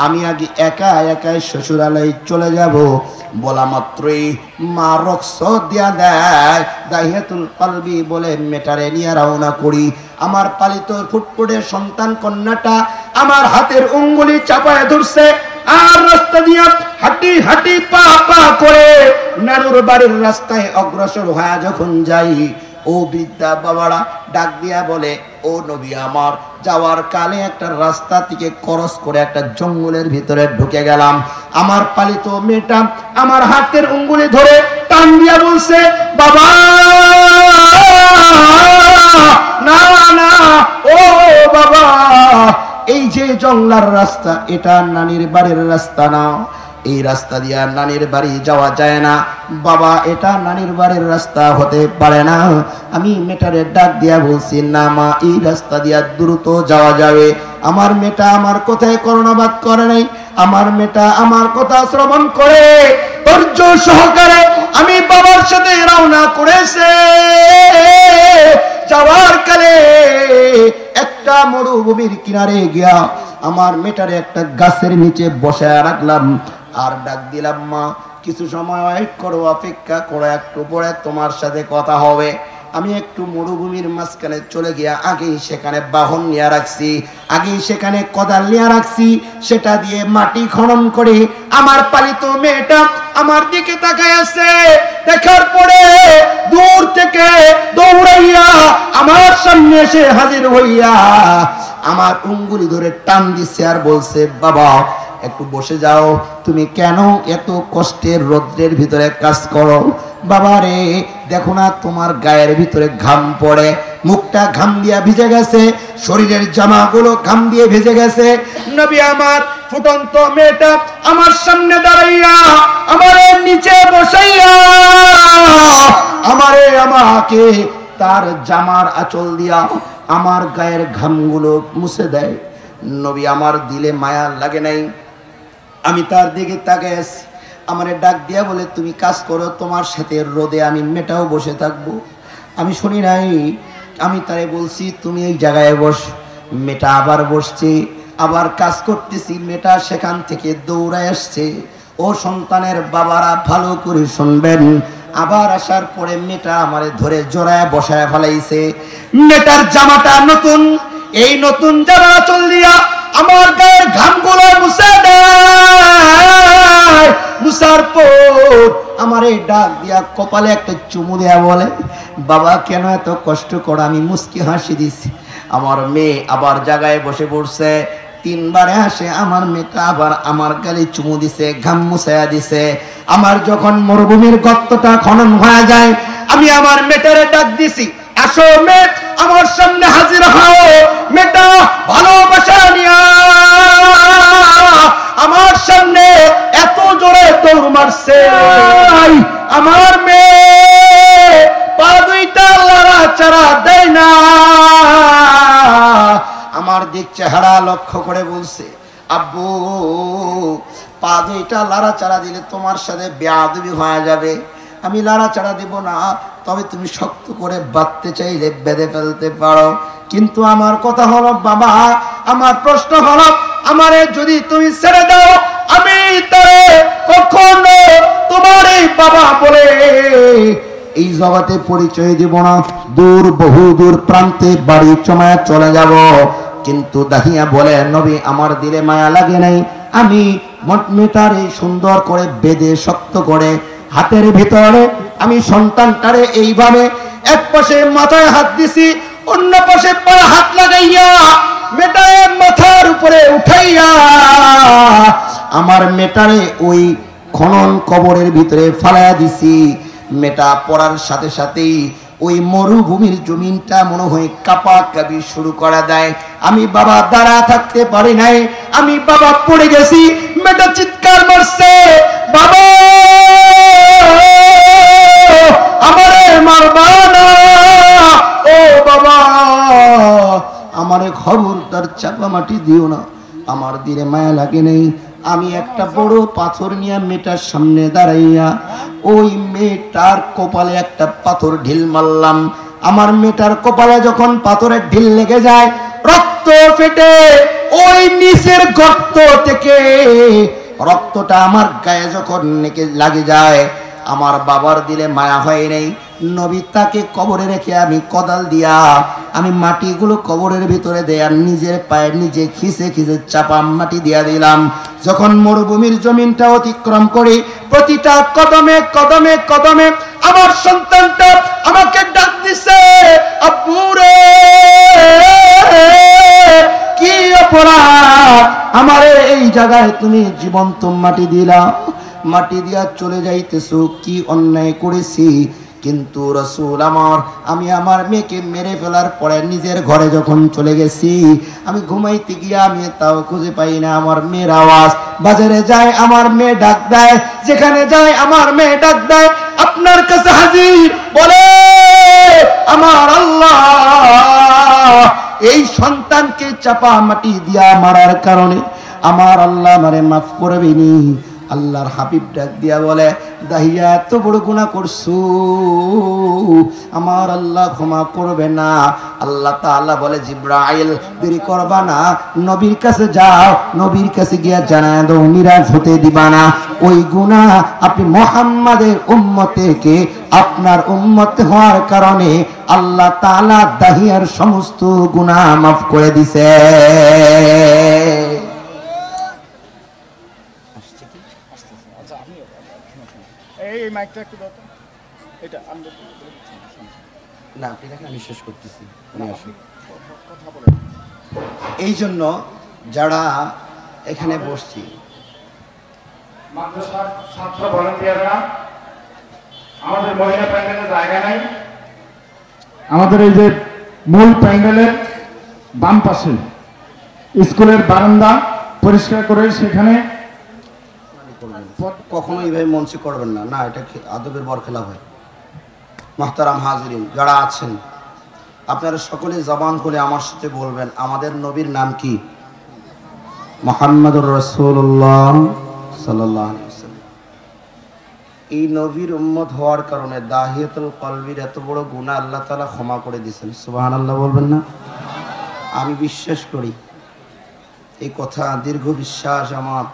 আমি আগে একা একাই শ্বশুরালয়ে চলে যাব। বলা মাত্রই মা রক্স দিয়া দেয়। দাহিয়াতুল কলবি বলে মেটারে নিয়ে রওনা করি। আমার পালিত ফুটফুটে সন্তান কন্যাটা আমার হাতের উঙ্গুলি চাপায় ধরছে, আর রাস্তা দিয়া হাঁটি হাঁটি পা পা করে নানুর বাড়ির রাস্তায় অগ্রসর হয়ে যখন যাই, ও বৃদ্ধা বাবারা ডাক দিয়া বলে, ও নবী আমার, যাওয়ার কালে একটা রাস্তা থেকে ক্রস করে একটা জঙ্গলের ভিতরে ঢুকে গেলাম। আমার পালিত মেয়েটা আমার হাতের উঙ্গুলি ধরে টান দিয়া বলছে, বাবা না না, ও বাবা, এই যে জঙ্গলার রাস্তা এটা নানির বাড়ির রাস্তা না, এই রাস্তা দিয়া নানির বাড়ি যাওয়া যায় না বাবা, এটা নানির বাড়ির রাস্তা হতে পারে না। আমি মেয়েটারে ডাক দিয়া বলছি, না মা, এই রাস্তা দিয়া দ্রুত যাওয়া যাবে। আমার মেয়েটা আমার কথায় কর্ণপাত করে নাই, আমার মেয়েটা আমার কথা শ্রবণ করে ধৈর্য সহকারে আমি বাবার সাথে রওনা করেছে। যাওয়ার কালে একটা মরুভূমির কিনারে গিয়া আমার মেয়েটারে একটা গাছের নিচে বসায় রাখলাম, আর ডাক দিলাম, মা কিছু সময় ওয়েট করো, অপেক্ষা করো, একটু পরে তোমার সাথে কথা হবে। আমি একটু মরুভূমির মাঝখানে চলে গিয়া আগেই সেখানে বাহন নিয়ে রাখছি, আগেই সেখানে কোদাল নিয়ে রাখছি, সেটা দিয়ে মাটি খনন করে আমার পালিত মেয়েটা আমার দিকে তাকায় আছে। দেখার পরে দূর থেকে দৌড়াইয়া আমার সামনে এসে হাজির হইয়া আমার উঙ্গুলি ধরে টান দিচ্ছে আর বলছে, বাবা একটু বসে যাও, তুমি কেন এত কষ্টের রৌদ্রের ভিতরে কাজ করো? বাবা রে, দেখো না তোমার গায়ের ভিতরে ঘাম পড়ে, মুখটা ঘাম দিয়া ভিজে গেছে, শরীরের জামাগুলো ঘাম দিয়ে ভিজে গেছে। নবী আমার ফুটন্ত মেয়েটা আমার সামনে দাঁড়াইয়া আমারে নিচে বসাইয়া আমাকে তার জামার আঁচল দিয়া আমার গায়ের ঘামগুলো মুছে দেয়। নবী আমার দিলে মায়া লাগে নাই, আমি তার দিকে তাকিয়ে আছি। আমারে ডাক দিয়া বলে, তুমি কাজ করো, তোমার সাথে রোদে আমি মেয়েটাও বসে থাকবো। আমি শুনি নাই, আমি তারে বলছি তুমি এই জায়গায় বস। মেয়েটা আবার বসছে, আবার কাজ করতেছি, মেয়েটা সেখান থেকে দৌড়ায় আসছে। ও সন্তানের বাবারা ভালো করে শুনবেন, আবার আসার পরে মেয়েটা আমারে ধরে জোড়ায় বসায় ফেলাইছে। মেয়েটার জামাটা নতুন, এই নতুন জামা চল দিয়া আমার গায়ের ঘামগুলো মুছে দেয়। মুছার পর আমারে ডাক দিয়া কপালে একটা চুমু দেয়া বলে, বাবা কেন এত কষ্ট করো? আমি মুস্কি হাসি দিছি। আমার মেয়ে আবার জায়গায় বসে পড়ছে, তিনবারে আসে আমার মেয়েটা আবার আমার গালে চুমু দিছে, ঘাম মুছায়া দিছে। আমার যখন মরুভূমির গর্তটা খনন হয়ে যায়, আমি আমার মেয়েটারে ডাক দিছি, আসো মেয়ে আমার সামনে হাজির হও। মেয়েটা ভালোবাসা নিয়া আমার সামনে এত জোরে দৌড় মারছে, আমার মেয়ে পা দুইটা লড়াচড়া দেয় না। আমার দিক চেহারা লক্ষ্য করে বলছে, আব্বু পা দুইটা লড়াচড়া দিলে তোমার সাথে বেয়াদবি হয়ে যাবে। আমি লড়াচড়া দিব না, তবে তুমি শক্ত করে বাঁধতে চাইলে বেঁধে ফেলতে পারো। কিন্তু আমার কথা হলো বাবা, আমার প্রশ্ন হলো, আমারে যদি তুমি ছেড়ে দাও, আমি তারে কখনো তোমার এই বাবা বলে এই জগতে পরিচয় দিব না। দূর বহু দূর প্রান্তে বাড়ি চমায় চলে যাব। কিন্তু দাহিয়া বলে, নবী আমার দিলে মায়া লাগে নাই, আমি মেয়েটারে সুন্দর করে বেঁধে শক্ত করে হাতের ভিতরে আমি সন্তানটারে এইভাবে এক পাশে মাথায় হাত দিছি, অন্য পাশে পায়ে হাত লাগাইয়া মেয়েটারে মাথার উপরে উঠাইয়া আমার মেয়েটারে ওই খনন কবরের ভিতরে ফালাইয়া দিছি। মেয়েটা পড়ার সাথে সাথেই ওই মরুভূমির জমিনটা মনে হয় কাঁপাকাঁপি শুরু করা দেয়। আমি বাবা দাঁড়া থাকতে পারি নাই, আমি বাবা পড়ে গেছি। মেয়েটা চিৎকার মারছে, বাবা আমারে মারবা না, ও বাবা আমারে খবরদার চাপা মাটি দিও না। আমার দিলে মায়া লাগে নেই। আমি একটা বড় পাথর নিয়ে মেয়েটার সামনে দাঁড়াইয়া ওই মেয়েটার কপালে একটা পাথর ঢিল মারলাম। আমার মেয়েটার কপালে যখন পাথরের ঢিল লেগে যায়, রক্ত ফেটে ওই নিচের গর্ত থেকে রক্তটা আমার গায়ে যখন লাগে যায়, আমার বাবার দিলে মায়া হয় নাই। নবী তাকে কবরে রেখে আমি কোদাল দিয়া আমি মাটিগুলো কবরের ভিতরে দেয় আর নিজের পায়ে নিজে খিসে খিসে চাপা মাটি দিয়া দিলাম। যখন মরুভূমির জমিনটা অতিক্রম করি, প্রতিটা কদমে কদমে কদমে আমার সন্তানটা আমাকে ডাক দিছে, আব্বু রে কি অপরাধ আমারে এই জায়গায় তুমি জীবন্ত মাটি দিলা, মাটি দিয়া চলে যাইতেছো, কি অন্যায় করেছি? কিন্তু রাসূল আমার, আমি আমার মেয়েকে মেরে ফেলার পরে নিজের ঘরে যখন চলে গেছি, আমি ঘুমাইতে গিয়া আমি তাও খুঁজে পাই না আমার মেয়ের আওয়াজ। বাজারে যায় আমার মেয়ে ডাক দেয়, যেখানে যায় আমার মেয়ে ডাক দেয়, আপনার কাছে হাজির, বলে আমার আল্লাহ এই সন্তানকে চাপা মাটি দিয়া মারার কারণে আমার আল্লাহ আমারে মাফ করবেনি। আল্লাহর হাবিব ডাক দিয়া বলে, দাহিয়া এত বড় গুনাহ করছো, আমার আল্লাহ ক্ষমা করবে না। আল্লাহ তাআলা বলে, জিবরাইল দেরি করবা না, নবীর কাছে যাও, নবীর কাছে গিয়া জানায় দাও, নিরাশ হতে দিবা না। ওই গুনাহ আপনি মুহাম্মাদের উম্মতকে আপনার উম্মত হওয়ার কারণে আল্লাহ তাআলা দাহিয়ার সমস্ত গুনাহ মাফ করে দিছে। এই মাইকটা একটু দাও তো, এটা আমরা না আপনি দেখেন আমি শেষ করতেছি। কথা বলেন। এই জন্য যারা এখানে বসছি, মাদ্রাসার ছাত্র ভলান্টিয়াররা, আমাদের মহিলা প্যান্ডেলে জায়গা নাই। আমাদের এই যে মূল প্যান্ডেলের বাম পাশে স্কুলের বারান্দা পরিষ্কার করে সেখানে কখনো এইভাবে মঞ্চে করবেন না, না এটা আদবের বরখেলাপ হয়। মুহতারাম হাজিরিন যারা আছেন, আপনারা সকলে জবান খুলে আমার সাথে বলবেন, আমাদের নবীর নাম কি? মুহাম্মাদুর রাসূলুল্লাহ সাল্লাল্লাহু আলাইহি ওয়াসাল্লাম। এই নবীর উম্মত হওয়ার কারণে দাহিয়াতুল কলবির এত বড় গুনাহ আল্লাহ তাআলা ক্ষমা করে দিয়েছেন। সুবহানাল্লাহ বলবেন না? আমি বিশ্বাস করি এই কথা, দীর্ঘ বিশ্বাস আমার।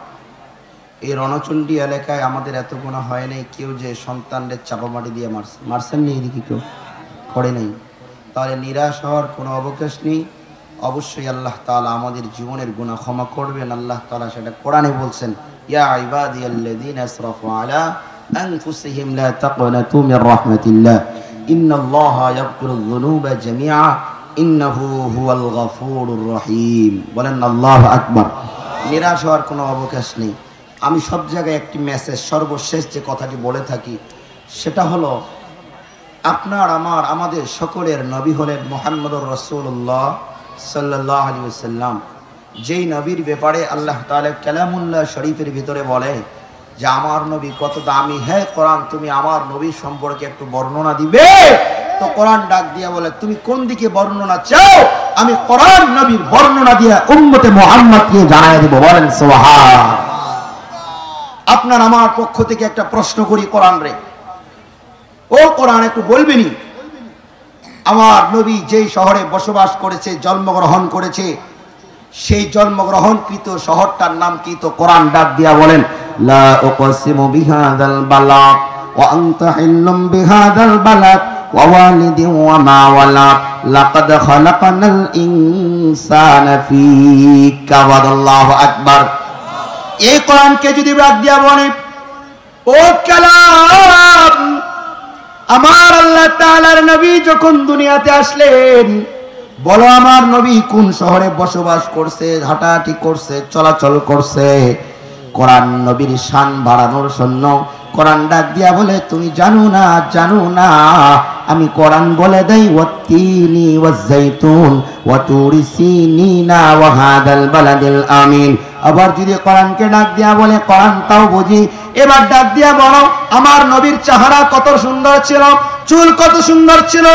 এই রণচণ্ডী এলাকায় আমাদের এত গুনাহ হয় নাই, কেউ যে সন্তানদের চাপামাটি দিয়ে মারছেন নেই, এদিকে কেউ করে নাই। তাহলে নিরাশ হওয়ার কোনো অবকাশ নেই। অবশ্যই আল্লাহ তাআলা আমাদের জীবনের গুনাহ ক্ষমা করবেন। আল্লাহ তাআলা সেটা কোরআনে বলছেন, ইয়া ইবাদিয়াল্লাযীনা আসরাফু আলা আনফুসিহিম লা তাকনাতু মির রাহমাতিল্লাহ ইন্নাল্লাহা ইয়াগফিরুয যুনুবা জামিআ ইন্নাহু হুয়াল গফুরুর রহিম। বলেন আল্লাহু আকবার। নিরাশ হওয়ার কোনো অবকাশ নেই। আমি সব জায়গায় একটি মেসেজ সর্বশেষ যে কথাটি বলে থাকি, সেটা হলো আপনার আমাদের সকলের নবী হলেন মুহাম্মদুর রাসূলুল্লাহ সাল্লাল্লাহু আলাইহি ওয়াসাল্লাম। যেই নবীর ব্যাপারে আল্লাহ তাআলা কালামুল্লাহ শরীফের ভিতরে বলে যে আমার নবী কত দামি, হে কোরআন তুমি আমার নবী সম্পর্কে একটু বর্ণনা দিবে। তো কোরআন ডাক দিয়া বলে, তুমি কোন দিকে বর্ণনা চাও, আমি কোরআন নবীর বর্ণনা দিয়া উম্মতে মুহাম্মদকে জানাই দেব। বলেন সুবহান। আপনার আমার পক্ষ থেকে একটা প্রশ্ন করি কোরআন রে, ও কোরআন একটু বলবেনি, আমার নবী যেই শহরে বসবাস করেছে, জন্মগ্রহণ করেছে, সেই জন্মগ্রহণকৃত শহরটার নাম কি? তো কোরআন ডাক দিয়া বলেন, লা উকসিমু বিহাদাল বালাদ ওয়া আনতা হিল্লুম বিহাদাল বালাদ ওয়া ওয়ালিদিন ওয়া মা ওয়ালাদ লাকাদ খালাকনাল ইনসানা ফি কাবাদ। আল্লাহু আকবার। এই কোরআনকে যদি ডাক দিয়া বলে, ও কালাম, আমার আল্লাহ তাআলার নবী যখন দুনিয়াতে আসলেন, বলো আমার নবী কোন শহরে বসবাস করছে, হাঁটাহাঁটি করছে, চলাচল করছে। কোরআন নবীর শান বাড়ানোর জন্য কোরআন ডাক দিয়া বলে, তুমি জানো না, জানো না, আমি কোরআন বলে দেই, ওয়াত্তিনি ওয়াজ্জাইতুন ওয়া তুরি সিনিনা ওয়া হাদাল বালাদিল আমিন। আবার যদি কোরআনকে ডাক দিয়া বলে, কোরআন তাও বুঝি, এবার ডাক দিয়া বলো আমার নবীর চেহারা কত সুন্দর ছিল, চুল কত সুন্দর ছিল।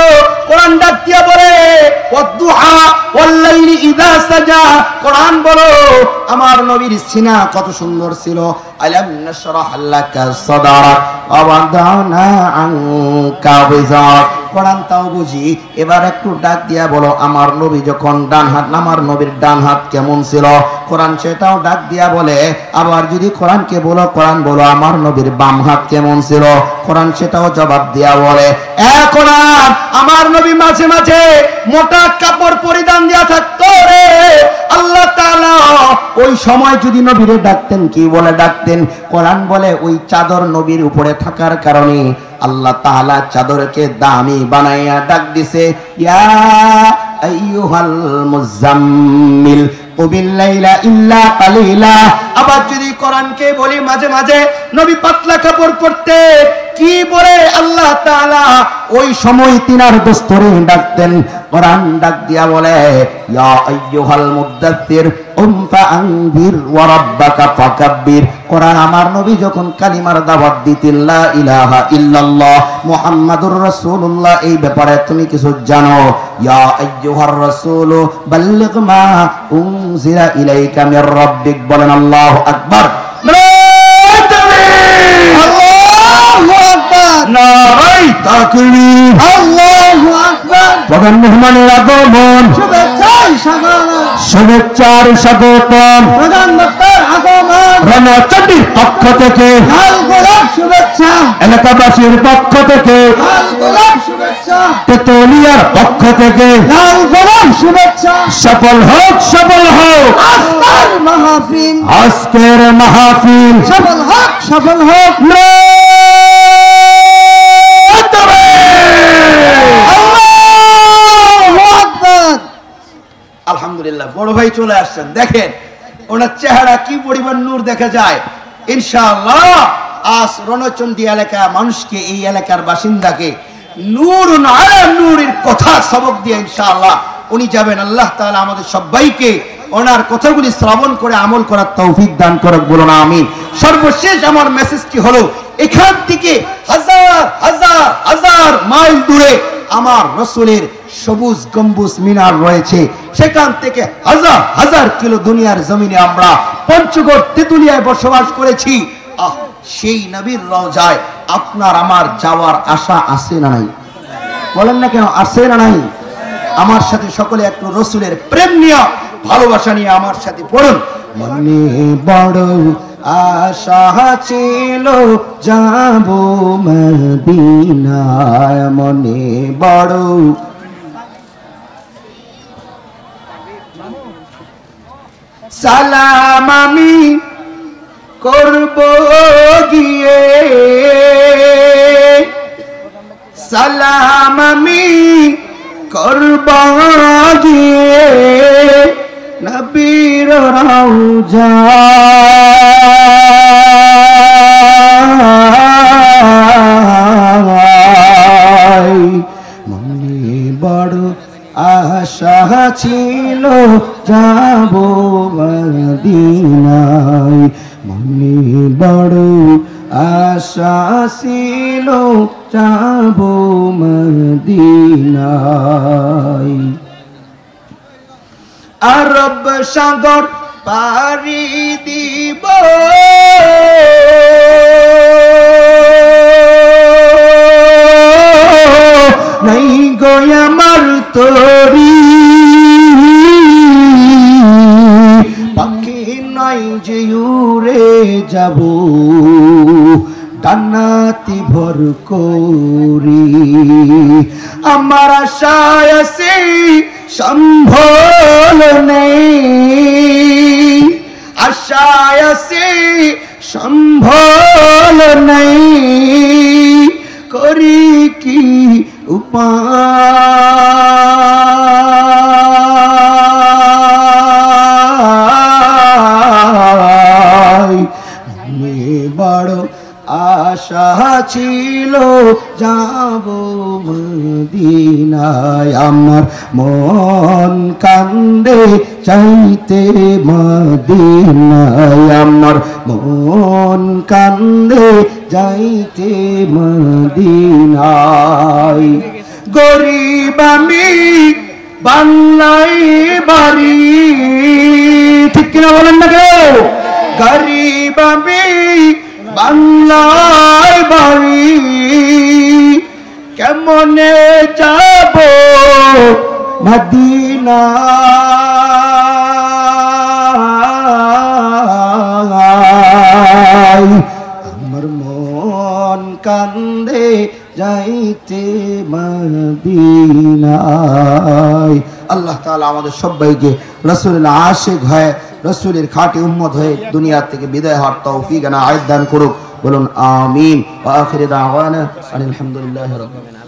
কোরআন ডাক দিয়া বলে, ওয়াদ-দুহা ওয়াল-লাইলি ইযা সাজা। কোরআন বলো আমার নবীর সিনা কত সুন্দর ছিল। আলাম নাশরাহ লাকা সাদরাক ওয়া ওয়াদানা আনকা বিজাক। কোরআন তাও বুঝি, এবার একটু ডাক দিয়া বলো আমার নবী যখন ডান হাত, আমার নবীর ডান হাত কেমন ছিল? কোরআন সেটাও ডাক দিয়া বলে। আবার যদি কোরআনকে বলো, কোরআন বলো আমার নবীর বাম হাত কেমন ছিল? কোরআন সেটাও জবাব দিয়া বলে। কোরআন, আমার নবী মাঝে মাঝে মোটা কাপড় পরিধান দিয়া থাকতো রে। আল্লাহ তাআলা ওই সময় যদি নবীরে ডাকতেন, কি বলে ডাকতেন? কোরআন বলে ওই চাদর নবীর উপরে থাকার কারণে আল্লাহ তাআলা চাদরকে দামি বানাইয়া ডাক দিছে, ইয়া আইয়ুহাল মুজাম্মিল কুমিল লাইলা ইল্লা কালিলা। আবার যদি কোরআনকে বলি মাঝে মাঝে নবী পাতলা কাপড় পরতে, কি বলে আল্লাহ তাআলা ওই সময় তিনার দস্তরে ডাকতেন। কোরআন ডাক দিয়া বলে, ইয়া আইয়ুহাল মুদাত্তির কুম ফাআনজির ওয়া রাব্বাকা ফাকাব্বির। কোরআন আমার নবী যখন কালিমার দাওয়াত দিতেন, লা ইলাহা ইল্লাল্লাহ মুহাম্মাদুর রাসূলুল্লাহ, এই ব্যাপারে তুমি কিছু জানো? ইয়া আইয়ুহার রাসূল বাল্লিগ মা উনজিলা ইলাইকা মির রাব্বিক। বলেন আল্লাহু আকবার। নারাই তাকবীর, আল্লাহু আকবার। প্রধান মেহমানের আগমন, শুভেচ্ছার স্বাগতম। প্রধান বক্তার আগমন রণচণ্ডীর পক্ষ থেকে লাল গোলাপ শুভেচ্ছা, এলাকাবাসীর পক্ষ থেকে লাল গোলাপ শুভেচ্ছা, তেতুলিয়ার পক্ষ থেকে লাল গোলাপ শুভেচ্ছা। সফল হোক, সফল হোক আজকের মাহফিল, আজকের মাহফিল সফল হোক, সফল হোক। আলহামদুলিল্লাহ, বড় ভাই চলে আসছেন। দেখেন ওনার চেহারা কি পরিমাণ নূর দেখা যায়। ইনশাআল্লাহ আজ রণচণ্ডী এলাকা মানুষকে, এই এলাকার বাসিন্দাকে নূর আলা নূরের কথা সবক দিয়ে ইনশাআল্লাহ উনি যাবেন। আল্লাহ তাআলা আমাদের সবাইকে ওনার কথাগুলি শ্রবণ করে আমল করার তৌফিক দান করুক, বলুন আমিন। সর্বশেষ আমার মেসেজটি হলো, এখান থেকে হাজার হাজার হাজার মাইল দূরে আমার রাসূলের সবুজ গম্বুজ মিনার রয়েছে। সেখান থেকে হাজার হাজার কিলো দুনিয়ার জমিনে আমরা পঞ্চগড় তেতুলিয়ায় বসবাস করেছি। সেই নবীর রওজায় আপনার আমার যাওয়ার আশা আছে না নাই? বলেন না কেন, আছে না নাই? আমার সাথে সকলে একটু রাসূলের প্রেম নিয়ে, ভালোবাসা নিয়ে আমার সাথে পড়ুন। মনে বড় আশা ছিল যাব মদিনায়, মনে বড় সালাম আমি করব গিয়ে, সালাম আমি করব গিয়ে নবীর রওজায়। মনে বড় আশা ছিল যাব মদিনায়, মনে বড় আশা ছিল যাব মদিনায়। আরব সাগর পাড়ি দিব, নাই গো আমার তরি, পাখি নাই যে উড়ে যাব ডানাতি ভর করি। আমার আশায় আছে সম্ভল নেই, আশায় আছে সম্ভল নেই, করি কি উপায়। বড় আশা ছিল যাব মদিনায়, আমার মন কান্দে চাইতে মদিনায়, আমার মন কান্দে যাইতে মদিনায়। গরিব আমি বাংলায় বাড়ি, ঠিক কিনা বলেন না কেউ? গরিব আমি বাংলায় বাড়ি, কেমন মনে যাব মদিনা আমার মন কান্দে যাইতে মদিনায়। আল্লাহ তাআলা আমাদের সবাইকে রাসূলের আশিক হয়ে রাসূলের খাঁটি উম্মত হয়ে দুনিয়া থেকে বিদায় হওয়ার তৌফিক এনায়েত দান করুক। বলুন আমিন। ওয়া আখিরু দাওয়ানা আলহামদুলিল্লাহি রাব্বিল আলামিন।